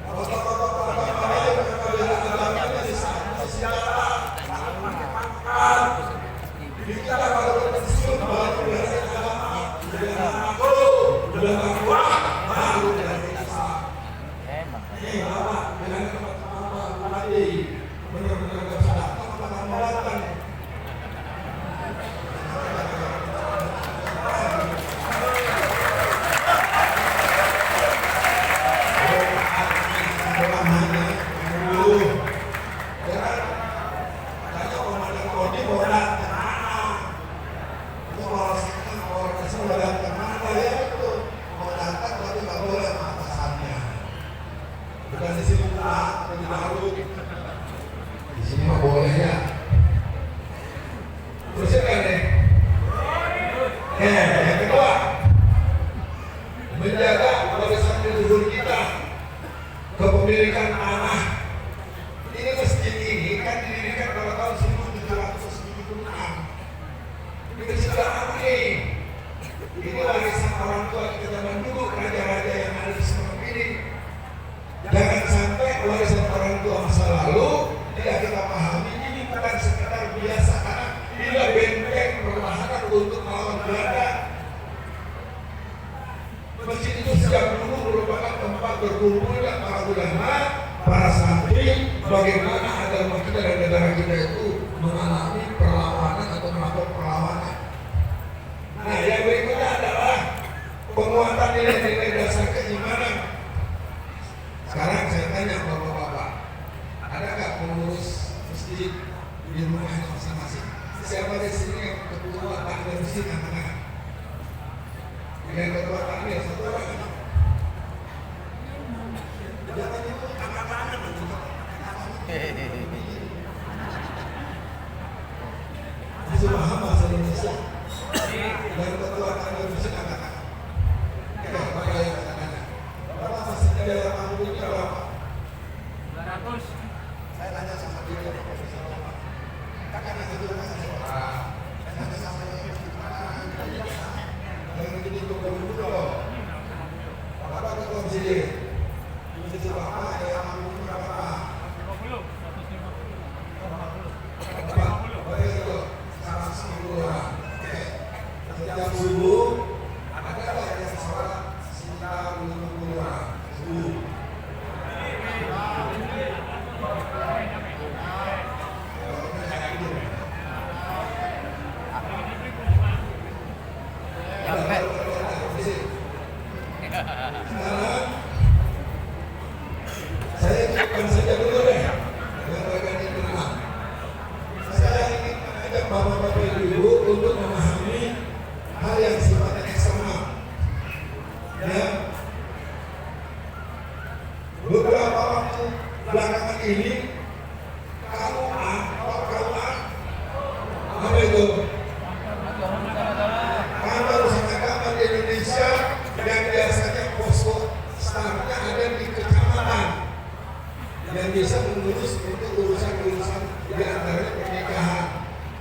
Bapak-bapak itu berbeda agamanya di sana sejarah, makan. Jadi kita kalau pensiun baru dari agama, sudah aku, sudah kuat, baru dari Islam. Ini bapak dengan teman-teman tadi benar-benar nggak bisa datang makan. Bukan di sini Pak, di Garut. Di sini mah bolehnya. Terusnya kan deh. Yang kedua, menjaga warisan leluhur kita, kepemilikan tanah. Ini masjid ini kan didirikan pada tahun 1776. Ini sejarah ini. Ini warisan orang tua kita zaman dulu, raja-raja yang ada di sekolah ini. Jangan sampai warisan orang tua masa lalu tidak kita pahami. Ini bukan sekedar biasa, karena ini benteng pertahanan untuk melawan Belanda. Masjid itu sejak dulu merupakan tempat berkumpulnya para ulama, para santri, bagaimana agama kita dan negara kita itu mengalami perlawanan atau melakukan perlawanan. Nah, yang berikutnya adalah penguatan nilai-nilai dasar keimanan. Sekarang saya tanya bapak-bapak, ada nggak pengurus masjid di rumahnya masing-masing? Siapa di sini yang ketua takmir masjid angkat? Yang ketua takmir satu orang. Jangan itu angkat tangan. Bisa paham bahasa Indonesia? Yang ketua takmir masjid angkat tangan. Ya, pakai yang angkat tangan. Bapak masih ada yang mampu ini berapa? 200. Saya tanya sama dia, kakak yang itu kan sekolah, saya tanya sama dia yang ini juga dulu loh. Bapak ketua masjid, masjid bapak ada yang mampu berapa? 50. 150. Baik itu, sekarang 10 orang. Oke, setiap subuh ada nggak yang sholat sekitar 50 orang? Subuh. Sekarang untuk urusan-urusan di antaranya pernikahan.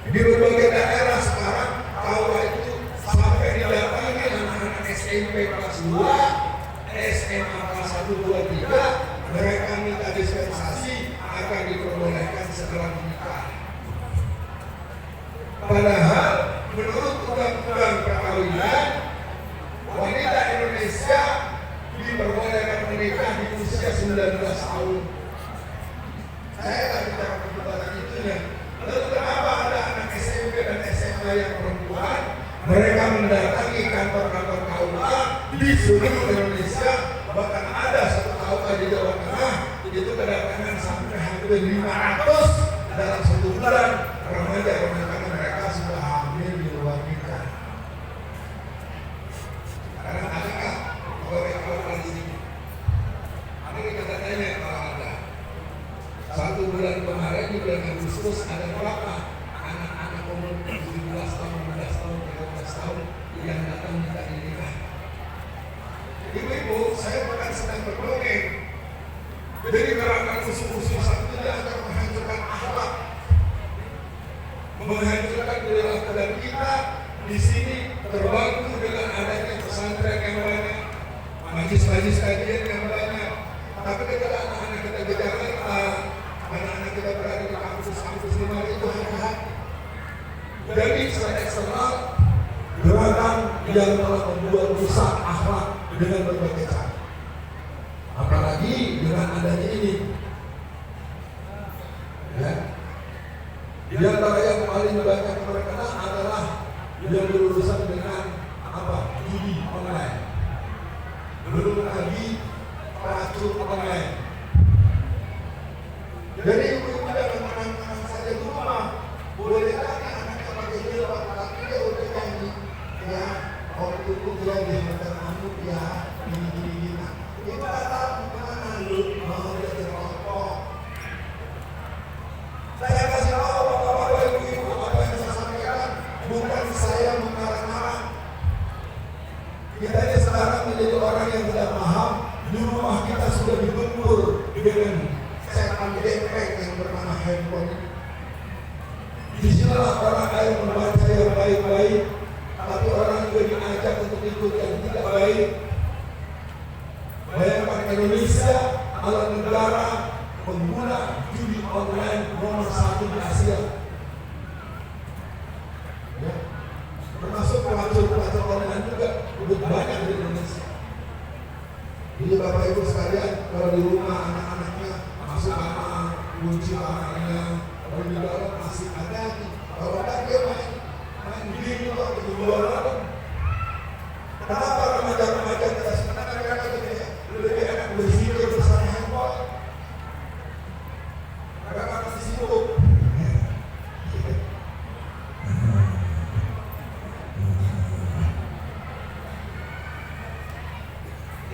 Di berbagai daerah sekarang KUA itu sampai didatangi anak-anak SMP kelas 2, SMA kelas 1, 2, 3, mereka minta dispensasi akan diperbolehkan setelah menikah. Padahal menurut undang-undang perkawinan, wanita Indonesia diperbolehkan menikah di usia 19 tahun. Saya tak bicara perdebatan itunya. Lalu kenapa ada anak SMP dan SMA yang perempuan, mereka mendatangi kantor-kantor KUA di seluruh Indonesia, bahkan ada satu KUA di Jawa Tengah itu kedatangan sampai hampir 500 dalam satu bulan remaja karena mereka sudah hamil di luar nikah. Karena adakah pegawai di sini? Ada kita tanya kalau ada. Satu bulan kemarin di bulan Agustus ada berapa anak-anak umur 17 tahun, 15 tahun, 13 tahun yang datang minta dinikah? Ibu-ibu, saya bukan sedang berdongeng. Jadi gerakan usul-usul satu ini akan menghancurkan akhlak, menghancurkan kedaulatan kita. Di sini terbantu dengan adanya pesantren yang banyak, majlis-majlis kajian yang banyak. Tapi ketika anak-anak kita di Jakarta, anak-anak kita berada di kampus-kampus di mana itu hati-hati. Jadi secara eksternal gerakan yang telah membuat rusak akhlak dengan berbagai cara. Apalagi dengan adanya ini, ya. Di antara yang paling banyak terkena adalah yang berurusan dengan apa? Judi online. Belum lagi pelacur online. Jadi ibu-ibu jangan menang-menang saja di rumah. Boleh tanya anaknya pakai jilbab, tapi dia udah janji, ya, waktu itu dia dihantar kamu, ya, gini-gini. Itu kata kemana lu mau dia dirokok? Saya kasih tahu bapak-bapak ibu-ibu apa yang saya sampaikan, bukan saya mengarang-arang. Kita ini sekarang menjadi orang yang tidak paham. Di rumah kita sudah digempur dengan setan gepeng yang bernama handphone. Disinilah orang yang membaca yang baik-baik, tapi orang juga diajak untuk ikut yang tidak baik. Bayangkan Indonesia adalah negara pengguna judi online nomor 1 di Asia. Ya. Termasuk pelacur-pelacur online juga udah banyak di Indonesia. Jadi Bapak Ibu sekalian, kalau di rumah anak-anaknya masuk kamar, kunci kamarnya, kalau di dalam masih ada. Kalau tak dia main game itu atau di luar. Kenapa remaja-remaja kita sebenarnya mereka lebih enak berzikir bersama handphone? Mereka masih sibuk.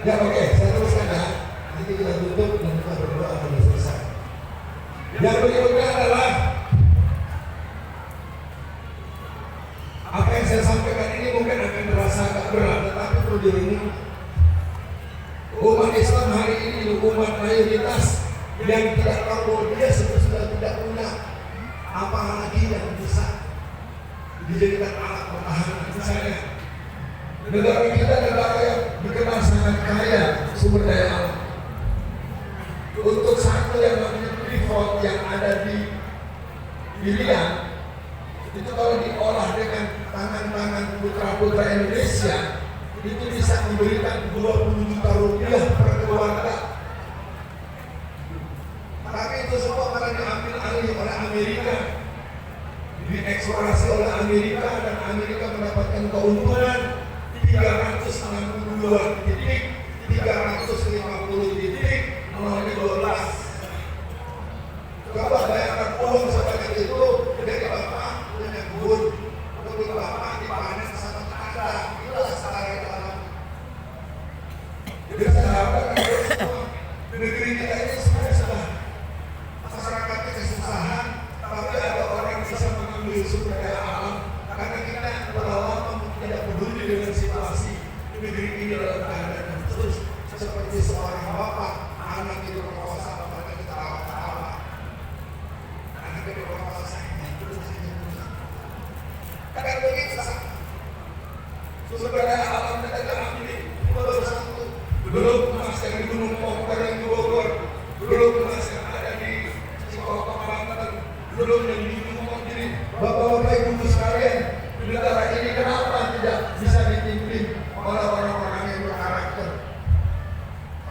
Ya oke, saya teruskan ya. Nanti kita tutup dan kita berdoa sampai selesai. Yang berikutnya adalah apa yang saya sampaikan ini mungkin akan terasa agak berat, tetapi perlu direnungi. Umat Islam hari ini umat mayoritas yang tidak tahu bahwa dia sudah tidak punya apa lagi yang bisa dijadikan alat pertahanan. Misalnya negara kita negara yang dikenal sangat kaya sumber daya alam. Untuk satu yang namanya freeport yang ada di Irian, itu kalau diolah dengan tangan-tangan putra-putra Indonesia, itu bisa memberikan 20 juta rupiah per keluarga. Tapi itu semua karena diambil alih oleh Amerika, dieksplorasi oleh Amerika, dan Amerika mendapatkan keuntungan 362 titik, 350 titik, 0,12. Coba bayangkan uang sebanyak itu dari bapak punya kebun, kebun bapak dipanen sama tetangga, itulah setara itu alam. Jadi saya harapkan negeri kita ini sebenarnya sudah masyarakatnya kesusahan, tapi ada orang yang bisa mengambil sumber daya alam karena kita telah lama tidak peduli dengan situasi negeri ini dalam keadaan belum ngomong gini, Bapak-bapak Ibu sekalian, negara ini kenapa tidak bisa dipimpin oleh orang-orang yang berkarakter?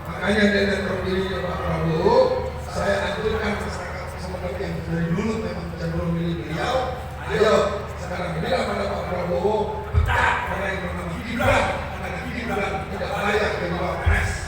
Makanya dengan terpilihnya Pak Prabowo, saya anjurkan masyarakat semangat yang dari dulu memang cenderung milih beliau. Ayo sekarang berilah pada Pak Prabowo pecat orang yang bernama Gibran, karena Gibran tidak layak jadi Wapres.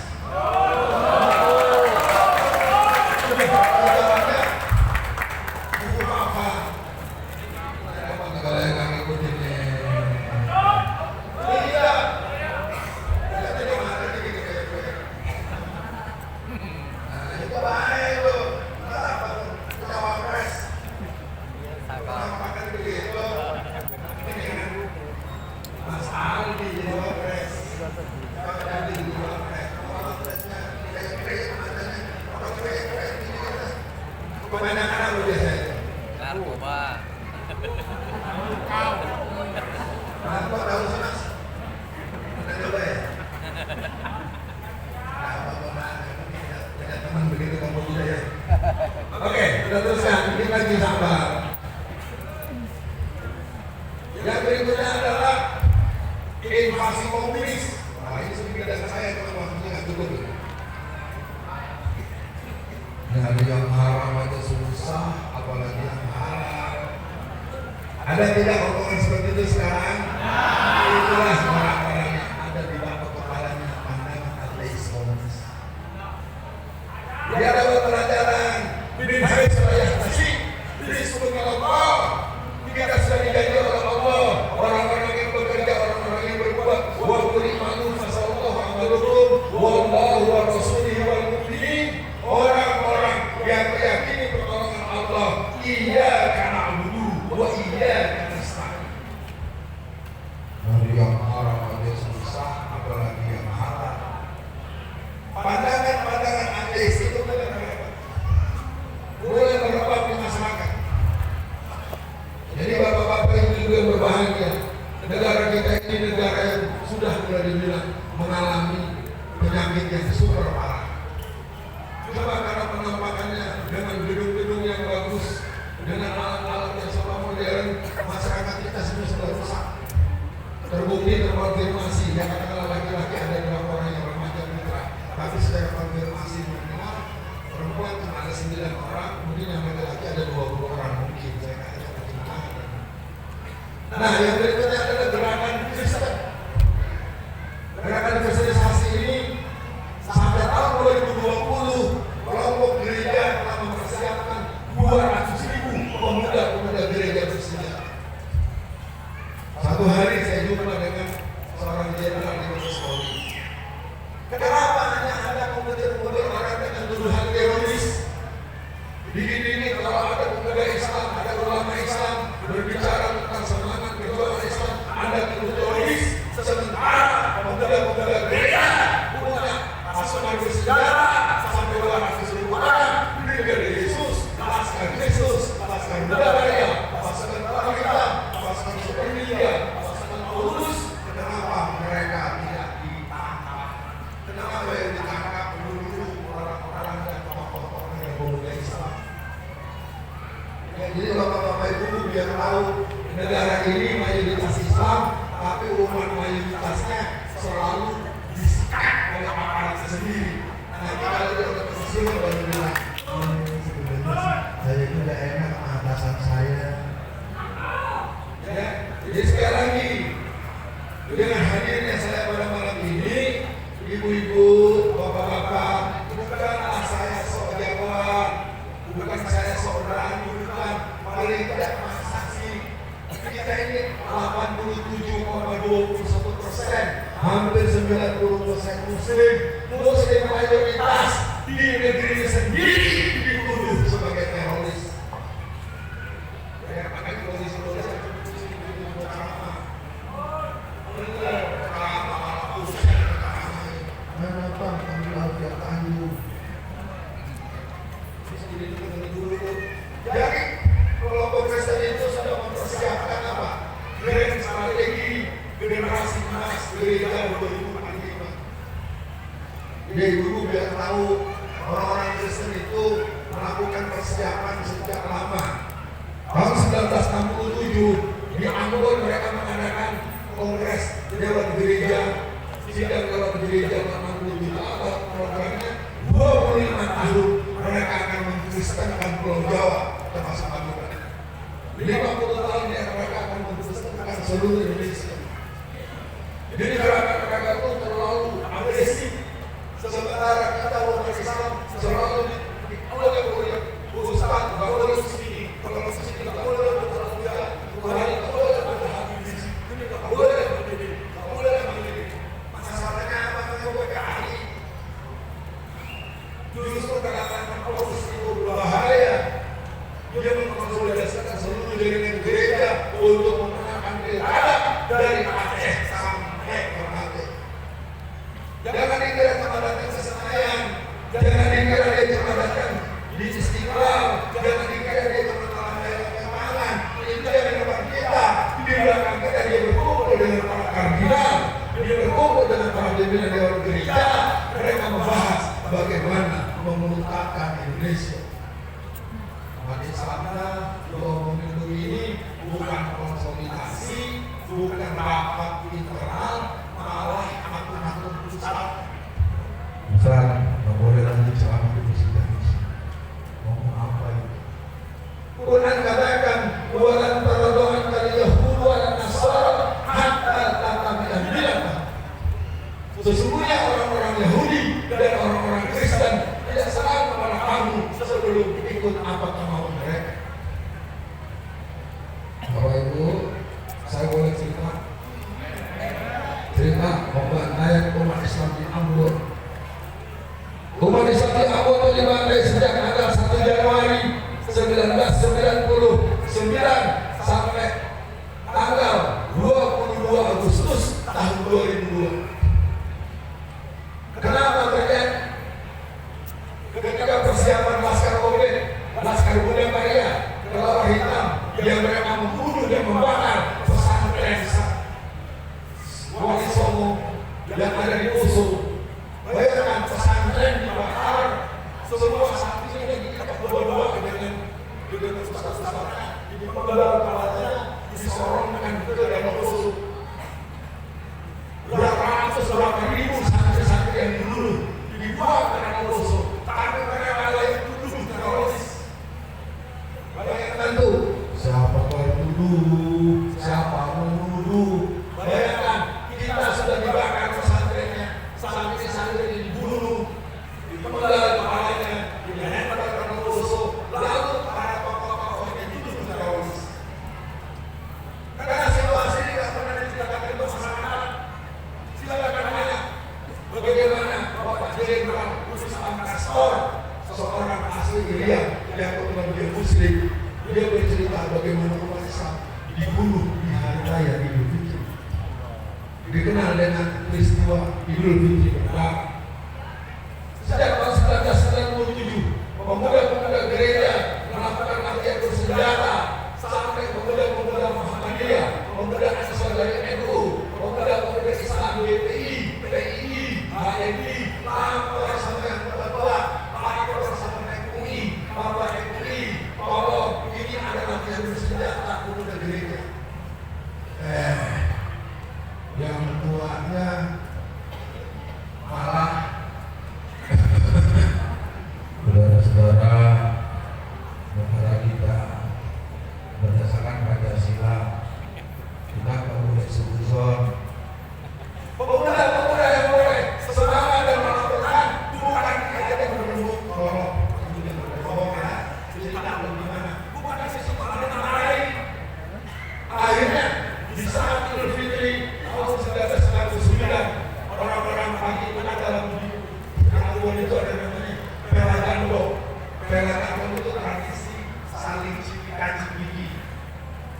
Yang berikutnya adalah invasi komunis. Nah, ini sedikit dari saya kalau waktunya nggak cukup. Dari yang haram aja susah, apalagi yang halal. Ada tidak omongan seperti itu sekarang? Itulah orang-orang yang ada di bawah kepalanya pandangan ateis komunis. Dia dapat pelajaran. Bidin hari seraya kasih. Bidin sebutnya Allah. Kita sudah dijanji oleh Allah. Orang-orang yang bekerja, orang-orang yang berbuat. Wa kulimanu fasallahu amalukum. Wallahu wa rasulihi wal mu'minin. Orang-orang yang meyakini pertolongan Allah. Iyyaka na'budu wa iyyaka nasta'in. Dari yang haram aja susah, apalagi yang halal. Pandangan-pandangan ateis itu mulai merebak di masyarakat. Jadi bapak-bapak ini juga berbahagia. Negara kita ini negara yang sudah mulai dibilang mengalami penyakit yang super parah. Coba karena penampakannya dengan gedung-gedung yang bagus, dengan alat-alat yang serba modern, masyarakat kita sudah rusak. Terbukti terkonfirmasi, ya katakanlah laki-laki ada 2 orang yang remaja putra, tapi secara konfirmasi mendengar perempuan cuma ada 9 orang, mungkin yang laki-laki ada 20 orang mungkin. Saya kata nah, yang berikutnya adalah gerakan Kristen. Gerakan kristenisasi ini sampai tahun 2020 kelompok gereja telah mempersiapkan 200.000 pemuda-pemuda gereja bersenjata. Satu hari saya jumpa dengan seorang jenderal di Mabes Polri. Kenapa hanya ada pemuda-pemuda orang dengan tuduhan teroris? Ini kalau ada pemuda Islam, ada ulama Islam berbicara tentang semangat perjuangan Islam, ada teroris. Sementara pemuda-pemuda gereja punya pasukan bersenjata sampai 200.000 orang. Brigadir Yesus, Laskar Yesus, Laskar Budaya, pasukan wanita, pasukan super media, pasukan Paulus. Kenapa mereka tidak ditangkap? Kenapa yang ditangkap dulu orang-orang dan tokoh-tokoh yang pemuda Islam? Jadi bapak-bapak ibu biar tahu negara ini mayoritas Islam, tapi umat mayoritasnya selalu disikat oleh aparat sendiri. Nanti kalau dia udah pensiun baru bilang, sebenarnya saya itu udah enak sama atasan saya. Ya, jadi sekali lagi dengan hadirnya saya pada malam ini, ibu-ibu, bapak-bapak, bukanlah saya sok jagoan, bukan saya sok berani, bukan paling tidak masa sih. Kita ini 87,21%, hampir 90% muslim mayoritas di negeri sendiri dituduh sebagai teroris. Ya, makanya polisi-polisi jadi kelompok Kristen itu sudah mempersiapkan apa? Grand strategi generasi emas gereja 2045. Jadi dulu biar tahu orang-orang Kristen itu melakukan persiapan sejak lama. di Ambon mereka mengadakan kongres lewat gereja, sidang lewat gereja 87 apa programnya 25 tahun mereka akan mengkristenkan Pulau Jawa termasuk Ambon. 50 tahun mereka akan mengkristenkan seluruh Indonesia. Jadi mereka itu terlalu agresif. Sementara kita umat Islam selalu boleh Ustaz, nggak boleh sini, kalau sini nggak boleh berterus ya, nggak boleh berhabis, nggak boleh berdiri, nggak boleh berdiri. Masalahnya apa? PKI justru katakan Paulus itu bahaya. Dia mengkonsolidasikan seluruh jaringan gereja untuk memenangkan pilkada dari Aceh sampai Ternate. Jangan dikira cuma datang ke Senayan, jangan dikira dia cuma datang di Istiqlal, jangan dikira dia cuma dalam kemangan. Itu yang di depan kita, di belakang kita dia berkumpul dengan para kardinal, dia berkumpul dengan para pimpinan dewan gereja. Mereka membahas bagaimana memelukkan Indonesia. Umat Islamnya pemilu ini bukan konsolidasi, bukan rapat internal, malah akun-akun pusat. Ustaz, nggak boleh lagi ceramah di persidangan. Ngomong apa itu? Quran katakan, walan taradun kal yahud wal nasara hatta tattabi'a millatahum. Sesungguhnya orang-orang Yahudi dan orang-orang Kristen tidak senang kepada kamu sebelum ikut apa kemauan mereka. Bapak Ibu, saya boleh cerita pembantaian umat Islam di Ambon. Umat Islam di Ambon itu dibantai sejak tanggal 1 Januari 1999 sampai tanggal 22 Agustus tahun 2002. Kenapa terjadi? Ketika persiapan Laskar Covid, Laskar Bunda Maria, kelawar hitam yang mereka membunuh dan membakar pesantren Wali Songo yang ada di Poso. Bayangkan pesantren dibakar, semua santrinya diikat berdua dengan ustaz-ustaznya, dipenggal kepalanya, disorong dengan ke dalam Poso. Berapa ribu santri-santri yang dibunuh dibuang ke dalam Poso, tapi mereka lain tuduh teroris. Bayangkan tuh, siapa bertuduh, siapa menuduh. Bayangkan kita sudah dibakar pesantrennya, santri-santri dibunuh, dipenggal kepalanya, dilempar ke dalam Poso, lalu para tokoh-tokoh yang dituduh teroris. Karena situasi ini tidak pernah diceritakan untuk masyarakat. Silakan tanya bagaimana Bapak Jenderal Khusus Angkastor, seorang asli Irian yang kebetulan dia Muslim, dia bercerita bagaimana umat Islam dibunuh di hari raya Idul Fitri, dikenal dengan peristiwa Idul Fitri Berdarah. Sejak tahun 1997, pemuda-pemuda gereja melakukan latihan bersenjata sampai pemuda-pemuda Muhammadiyah, pemuda asal dari NU, pemuda-pemuda Islam BPI, PII, HMI, sampai yang tua, sampai MUI, Bapak MUI, tolong ini ada latihan bersenjata pemuda gereja. Yang tuanya malah saudara-saudara, negara kita berdasarkan Pancasila kita nggak boleh suzon. Pemuda-pemuda yang boleh semangat dan melakukan bukan kita yang menunggu tolong kemudian berbohong ya, cerita bagaimana bukan sisi pada lain. Akhirnya di saat Idul Fitri tahun 1999 orang-orang pagi mana dalam Ambon itu ada namanya Pelagando. Pelagando itu tradisi saling cipika-cipiki.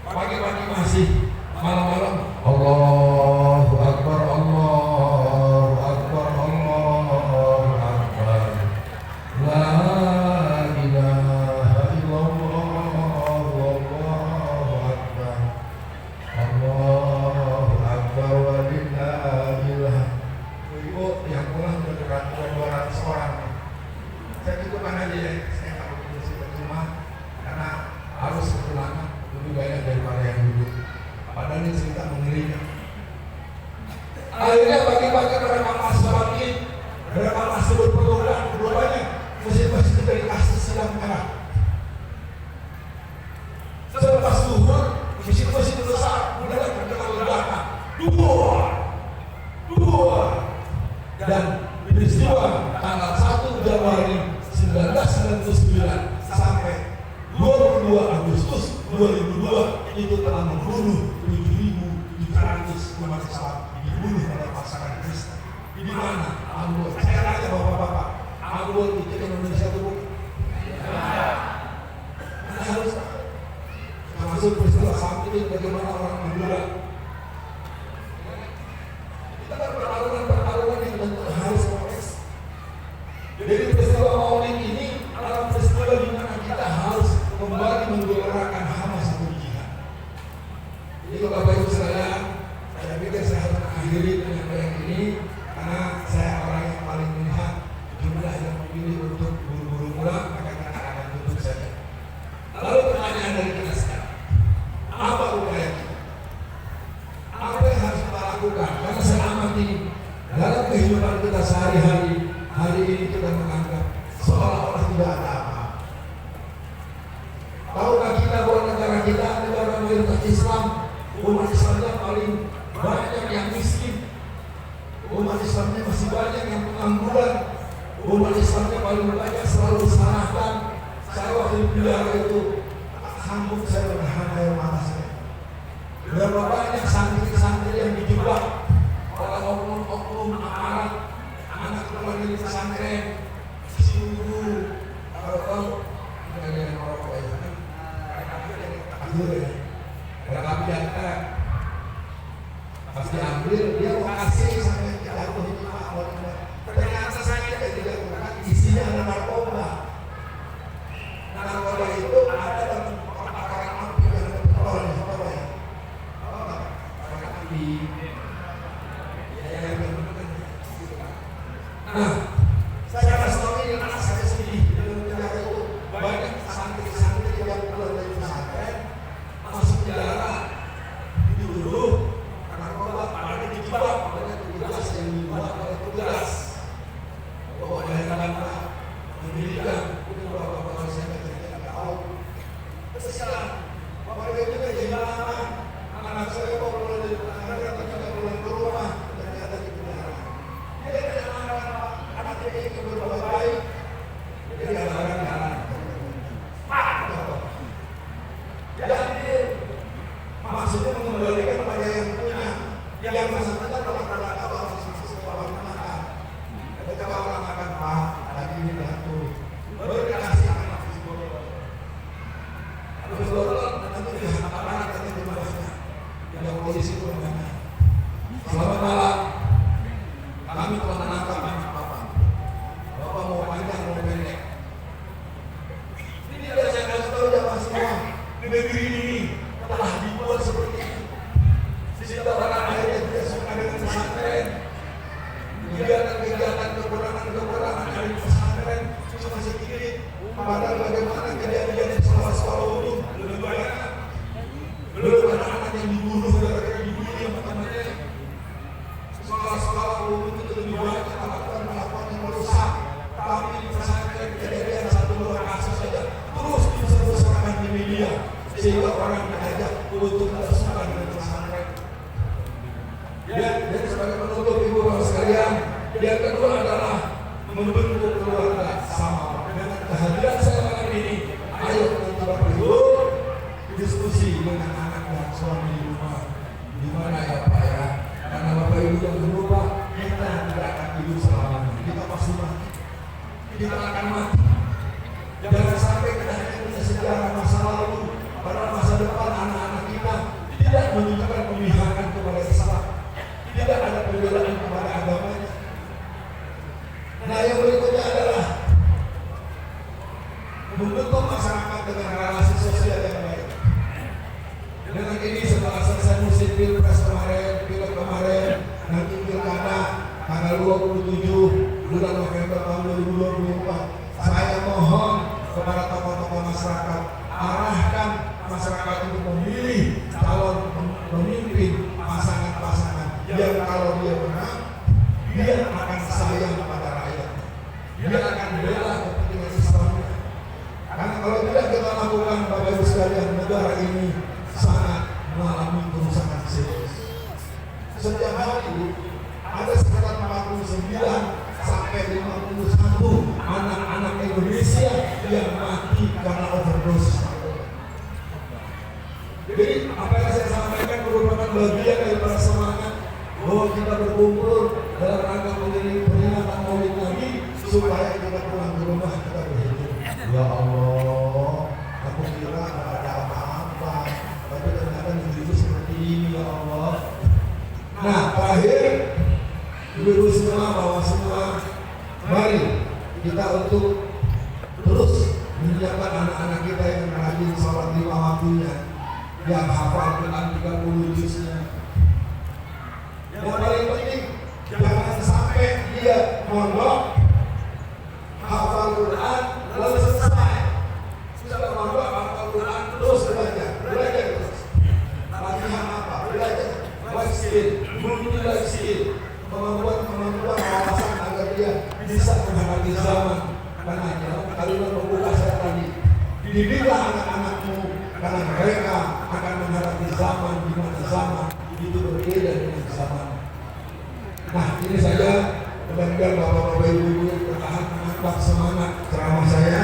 Pagi-pagi masih, malam-malam Allahu Akbar, Allahu Akbar, Allahu Akbar, la ilaha illallah, Allahu Akbar, Allahu Akbar, walillahillah. Ibu yang pulang bergerak 200 orang. Saya cukupkan aja ya, saya nggak perlu cerita cuma karena harus kepulangan lebih banyak daripada yang lepas zuhur, mesin-mesin besar mulai berdengar ledakan. Dua. Dan peristiwa tanggal 1 Januari 1999 sampai 22 Agustus 2002 itu telah membunuh 7.700 umat Islam, dibunuh oleh pasangan Kristen. Di mana? Ambon. Saya tanya bapak-bapak, Ambon itu Indonesia itu bukan? Anda harus termasuk peristiwa saat ini bagaimana orang Madura. Kita kan pertarungan yang tentu harus kompleks. Jadi peristiwa Maulid ini adalah peristiwa di mana kita harus kembali menggelorakan Hamas atau jihad. Jadi Bapak Ibu sekalian, saya pikir saya harus mengakhiri penyampaian ini karena saya orang yang paling melihat jumlah yang memilih untuk buru-buru pulang, maka kita akan tutup saja. Lalu pertanyaan dari kita sekarang, apa upaya kita? Apa yang harus kita lakukan? Karena saya amati dalam kehidupan kita sehari-hari, hari ini kita menganggap seolah-olah tidak ada apa. Tahukah kita bahwa negara kita negara mayoritas Islam, umat Islamnya paling banyak yang miskin, umat Islamnya masih banyak yang pengangguran, umat Islamnya paling banyak selalu disalahkan. Saya waktu di penjara itu sanggup saya menahan air mata saya. Berapa banyak santri-santri yang dijebak oleh oknum-oknum aparat, anak keluar dari pesantren, si guru, kalau ada yang merokok ya, mereka biarkan, pas diambil dia mau kasih sampai jatuh di bawah. Ternyata saya tidak menggunakan isinya ada narkoba. Narkoba itu ada dalam kotak-kotak api yang ada petrolnya, apa ya? Kotak api. Nah, saya kasih tahu ini anak saya sendiri di dalam penjara itu banyak santri-santri yang keluar dari pesantren masuk penjara dituduh narkoba, ada dijebak oleh petugas yang dibuat oleh petugas. Oh, ada yang mendirikan mungkin bapak-bapak saya tidak tahu. Sekarang bapak itu kan jadi lama anak saya mau keluar dari penjara tapi tidak pulang ke rumah, ternyata di penjara. Dia tidak anak dia ingin berbuat baik, jadi ada jalan. Jadi maksudnya mengembalikan pada yang punya, yang bersangkutan dalam rangka masing-masing sekolah makan. Ketika orang makan lagi ini batu, baru dikasih anak psikolog. Psikolog nanti dia anak nanti di mana? Yang polisi itu namanya. Selamat malam. Kami telah menangkap anak bapak. Bapak mau panjang mau pendek. Ini dia saya kasih tahu jamaah semua. Di negeri ini telah dibuat seperti itu. Sehingga orang akhirnya tidak suka dengan pesantren. Kegiatan-kegiatan kekurangan dari pesantren cuma sedikit. Padahal bagaimana kejadian di sekolah-sekolah umum lebih banyak. Belum ada anak yang dibunuh gara-gara dibully sama temannya. Sekolah-sekolah umum itu lebih banyak melakukan yang merusak. Tapi di pesantren kejadian 1-2 kasus saja terus dibesar-besarkan di media sehingga orang diajak untuk tidak suka dengan pesantren. Ya, jadi sebagai penutup ibu bapak sekalian, yang kedua adalah membentuk keluarga sama. Dengan kehadiran saya malam ini, ayo kita berdua diskusi dengan anak dan suami di rumah. Di mana ya Pak ya? Karena Bapak Ibu yang berubah, kita tidak akan hidup selamanya. Kita pasti mati. Kita akan mati. Jangan sampai kita hanya punya sejarah masa lalu, pada masa depan anak-anak kita tidak menunjukkan pemihakan kepada Islam, tidak ada pembelaan kepada agamanya. Nah, yang berikutnya adalah membentuk masyarakat dengan relasi sosial yang baik. Dengan ini setelah selesai musim pilpres kemarin, nanti pilkada tanggal 27 bulan November tahun 2024, saya mohon kepada tokoh-tokoh masyarakat, arahkan masyarakat untuk memilih calon pemimpin pasangan-pasangan yang kalau dia menang, dia akan sayang kepada rakyat, dia akan bela kepentingan Islam. Karena kalau tidak kita lakukan, Bapak Ibu sekalian, negara ini sangat mengalami kerusakan serius. Setiap hari ada sekitar 49 sampai 51 anak-anak Indonesia yang mati karena overdose. Jadi apa yang saya sampaikan merupakan bagian dari semangat bahwa kita berkumpul dalam rangka peringatan Maulid Nabi supaya kita pulang ke rumah kita berhijrah. Ya Allah, aku kira tidak ada apa-apa, tapi ternyata negeri seperti ini ya Allah. Nah, terakhir, ibu semua, bawa semua, mari kita untuk terus menyiapkan anak-anak kita yang rajin sholat 5 waktunya, yang hafal Quran 30 juznya. Yang paling penting, jangan sampai dia mondok, hafal Quran, lalu selesai. Sudah mondok, hafal Quran, terus belajar terus. Latihan apa? Belajar. Life skill, multi life skill, kemampuan wawasan agar dia bisa menghadapi zaman. Karena dalam kalimat pembuka saya tadi, dididiklah anak-anakmu karena mereka akan menghadapi zaman di mana zaman itu berbeda dengan zaman. Nah, ini saja, mudah-mudahan bapak-bapak ibu-ibu yang bertahan menambah semangat ceramah saya,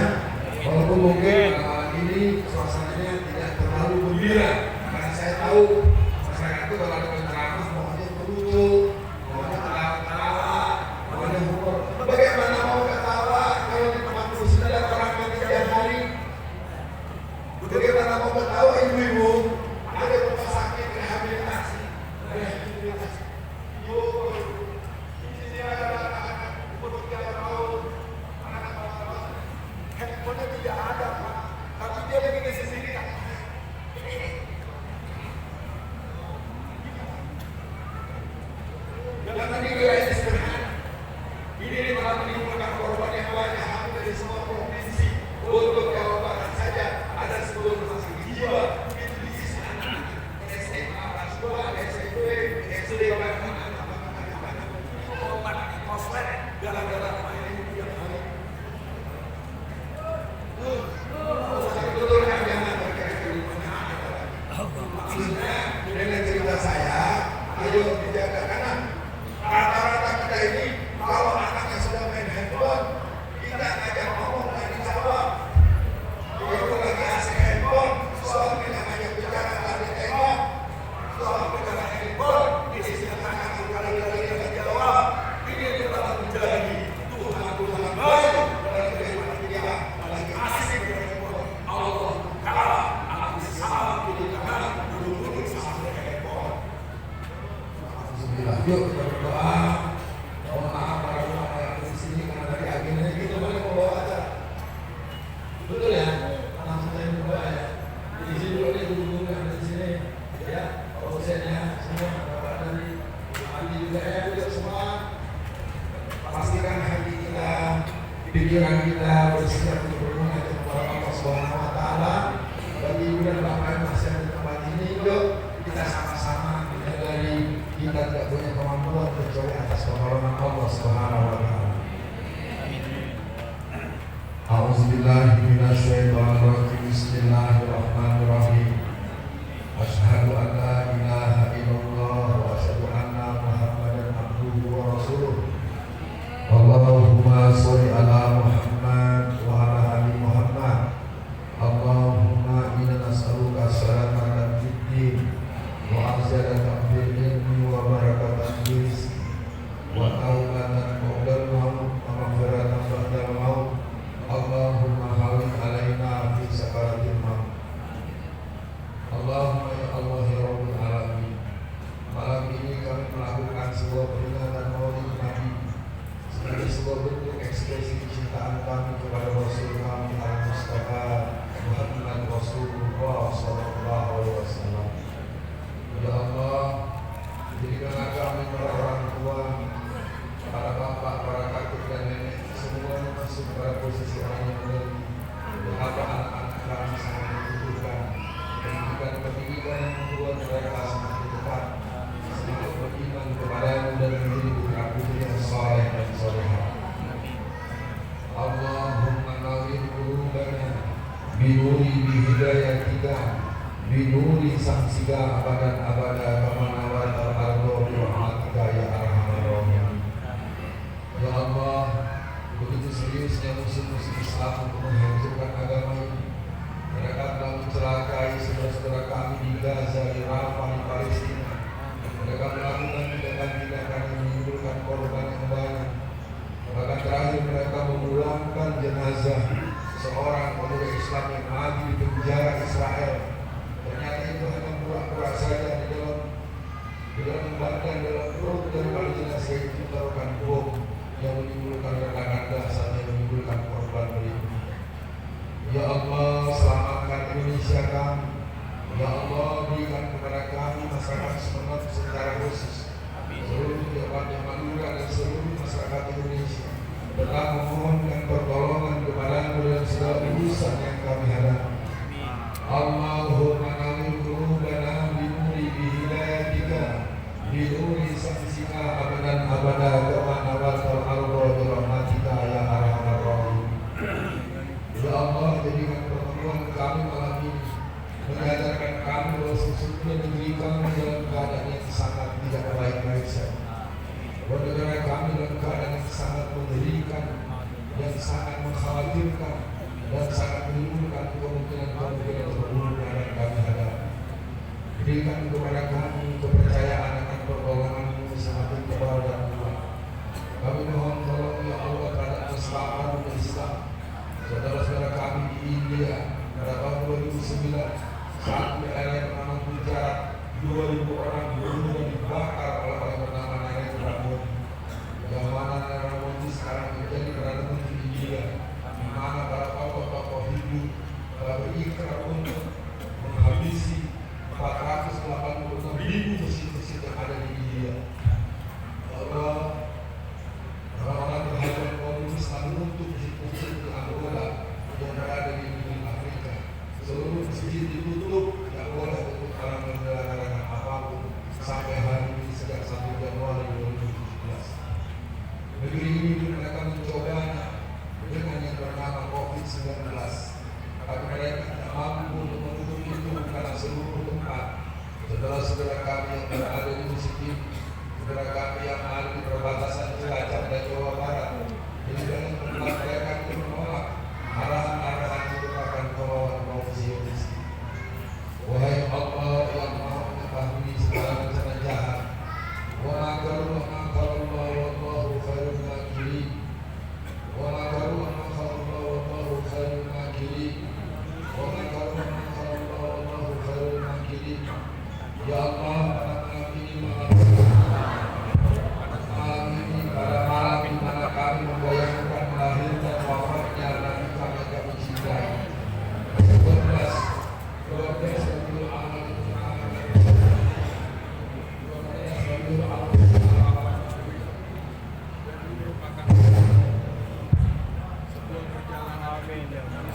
walaupun mungkin ini suasananya tidak terlalu gembira, karena saya tahu masyarakat itu kalau ada ceramah maunya lucu, maunya ketawa, maunya humor. Bagaimana mau ketawa kalau di tempat 49 orang yang setiap hari? Bagaimana mau ketawa ibu-ibu? Ada rumah sakit rehabilitasi. Handphonenya tidak ada, Pak. Tapi dia begini sendiri. Jangan dikira ini sederhana. Ini telah menimbulkan korban yang banyak hampir dari semua provinsi. Untuk Jawa Barat saja ada 10 rumah sakit jiwa. Itu di sisi anak-anak SMA, kelas 2, SMP, SD, bahkan anak-anak obat koslet gara-gara main tiap hari. Maksudnya dengan cerita saya, ayo dijaga kanan. Rata-rata kita ini kalau anaknya sudah main handphone, kita ngajak ngomong nggak dijawab. Itu lagi asik handphone, soal kita ngajak bicara nggak ditengok, soal bicara handphone, isinya anak kalau kita nggak jawab, ini telah menjadi Tuhan baik dalam kehidupan kita. Lagi asik dengan handphone, Allah Taala akan sama kita kan dulu sama handphone. Yuk kita berdoa. Mohon maaf para ulama yang di sini karena tadi agendanya kita boleh membawa acara. Betul ya? Langsung saya berdoa ya. Di sini dulu nih guru-guru yang ada di sini, ya, dosennya semua, bapak dari ahli juga ya, yuk semua. Pastikan hati kita, pikiran kita bersiap untuk berhubungan dengan Allah Subhanahu Wa Taala. Bagi ibu dan bapak yang masih ada di tempat ini, yuk kita sama-sama menyadari kita tidak punya kemampuan kecuali atas pertolongan Allah Subhanahu Wa Taala. A'udzubillahi minasyaitonirrajim. Bismillahirrahmanirrahim. Asyhadu an la ilaha illallah wa asyhadu anna Muhammadan abduhu wa rasuluh. Allahumma sholli ala Muhammad wa ala ali Muhammad. Allahumma inna nas'aluka salamatan fid din wa afzalatan fil ilmi wa barakatan fil rizqi wa taubatan qabla al-maut wa maghfiratan ba'da al-maut. Allahumma hawwin alaina fi sakaratil maut. Allahumma ya Allah ya Rabbul alamin. Malam ini kami melakukan sebuah peringatan Maulid Nabi sebagai sebuah bentuk ekspresi kecintaan kami kepada Rasul kami Al-Mustafa Muhammad Rasulullah sallallahu alaihi wasallam. Ya Allah, jadikanlah kami para orang tua, para bapak, para kakek dan nenek semuanya masuk pada posisi orang yang mulia. Betapa anak-anak kami sangat membutuhkan pendidikan yang membuat mereka semakin dekat, semakin beriman kepadamu dan menjadi putra-putri yang saleh dan salehah. Allahumma nawwir qulubana bi nuri hidayatika binuri samsiga abadan abada kama nawal al-ardo bi rahmatika ya arhamar rahimin. Ya Allah, begitu seriusnya musuh-musuh Islam untuk menghancurkan agama ini. Mereka telah mencelakai saudara-saudara kami di Gaza, di Rafah, di Palestina. Mereka melakukan tindakan-tindakan yang menimbulkan korban yang banyak. Bahkan terakhir mereka memulangkan jenazah seorang pemuda Islam yang mati di penjara Israel. Ternyata itu hanya pura-pura saja di dalam badan, dalam perut, dan pada jenazah itu ditaruhkan bom yang menimbulkan rekanan dasar yang menimbulkan korban berikutnya. Ya Allah, selamatkan Indonesia kami. Ya Allah, berikan kepada kami masyarakat semangat secara khusus. Seluruh jawabannya Madura dan seluruh masyarakat Indonesia telah memohonkan pertolongan kepadamu dalam segala urusan yang kami hadapi. Allahumma nawwir qulubana binuri bihidayatika binuri samsika abadan abada kama nawatal ardo bi rahmatika ya arhamar rahimin. Ya Allah, jadikan pertemuan kami malam ini menyadarkan kami bahwa sesungguhnya negeri kami dalam keadaan yang sangat tidak baik-baik saja. Bahwa negara kami dalam keadaan yang sangat mengerikan, yang sangat mengkhawatirkan, dan sangat menimbulkan kemungkinan-kemungkinan terburuk yang akan kami hadapi. Berikan kepada kami kepercayaan akan pertolongan-Mu semakin tebal dan kuat. Kami mohon tolong ya Allah terhadap keselamatan umat Islam. Saudara-saudara kami di India pada tahun 2009 saat daerah yang bernama Gujarat 2.000 orang dibunuh dan dibakar oleh orang bernama Narendra Modi. Yang mana Narendra Modi sekarang menjadi Perdana Menteri India, di mana para tokoh-tokoh Hindu telah berikrar untuk menghabisi 486.000 masjid-masjid yang ada di India. Allah, orang-orang berhasil komunis untuk masjid-masjid di Angola yang berada di Afrika. Seluruh masjid ditutup, tidak boleh untuk orang menyelenggarakan apapun sampai hari ini sejak 1 Januari 2017. Negeri ini mereka mencobanya dengan yang bernama COVID-19. Tapi mereka tidak mampu untuk menutup itu karena seluruh tempat. Saudara-saudara kami yang berada di masjid ini, saudara kami yang ada di perbatasan Cilacap dan Jawa Barat, jadi banyak tempat mereka itu menolak arahan-arahan yang merupakan kawan-kawan Zionis. Wahai Allah yang Maha mengetahui segala rencana jahat, wa makaru wa makarullah wallahu khairul makirin, wa makaru wa makarullah wallahu khairul makirin, wa makaru wa makarullah wallahu khairul makirin. Ya Allah, pada malam ini pada malam di mana kami membayangkan lahir dan wafatnya Nabi kami cintai. 12 Rabiul Awal itu Sebelum berjalan amin ya Allah.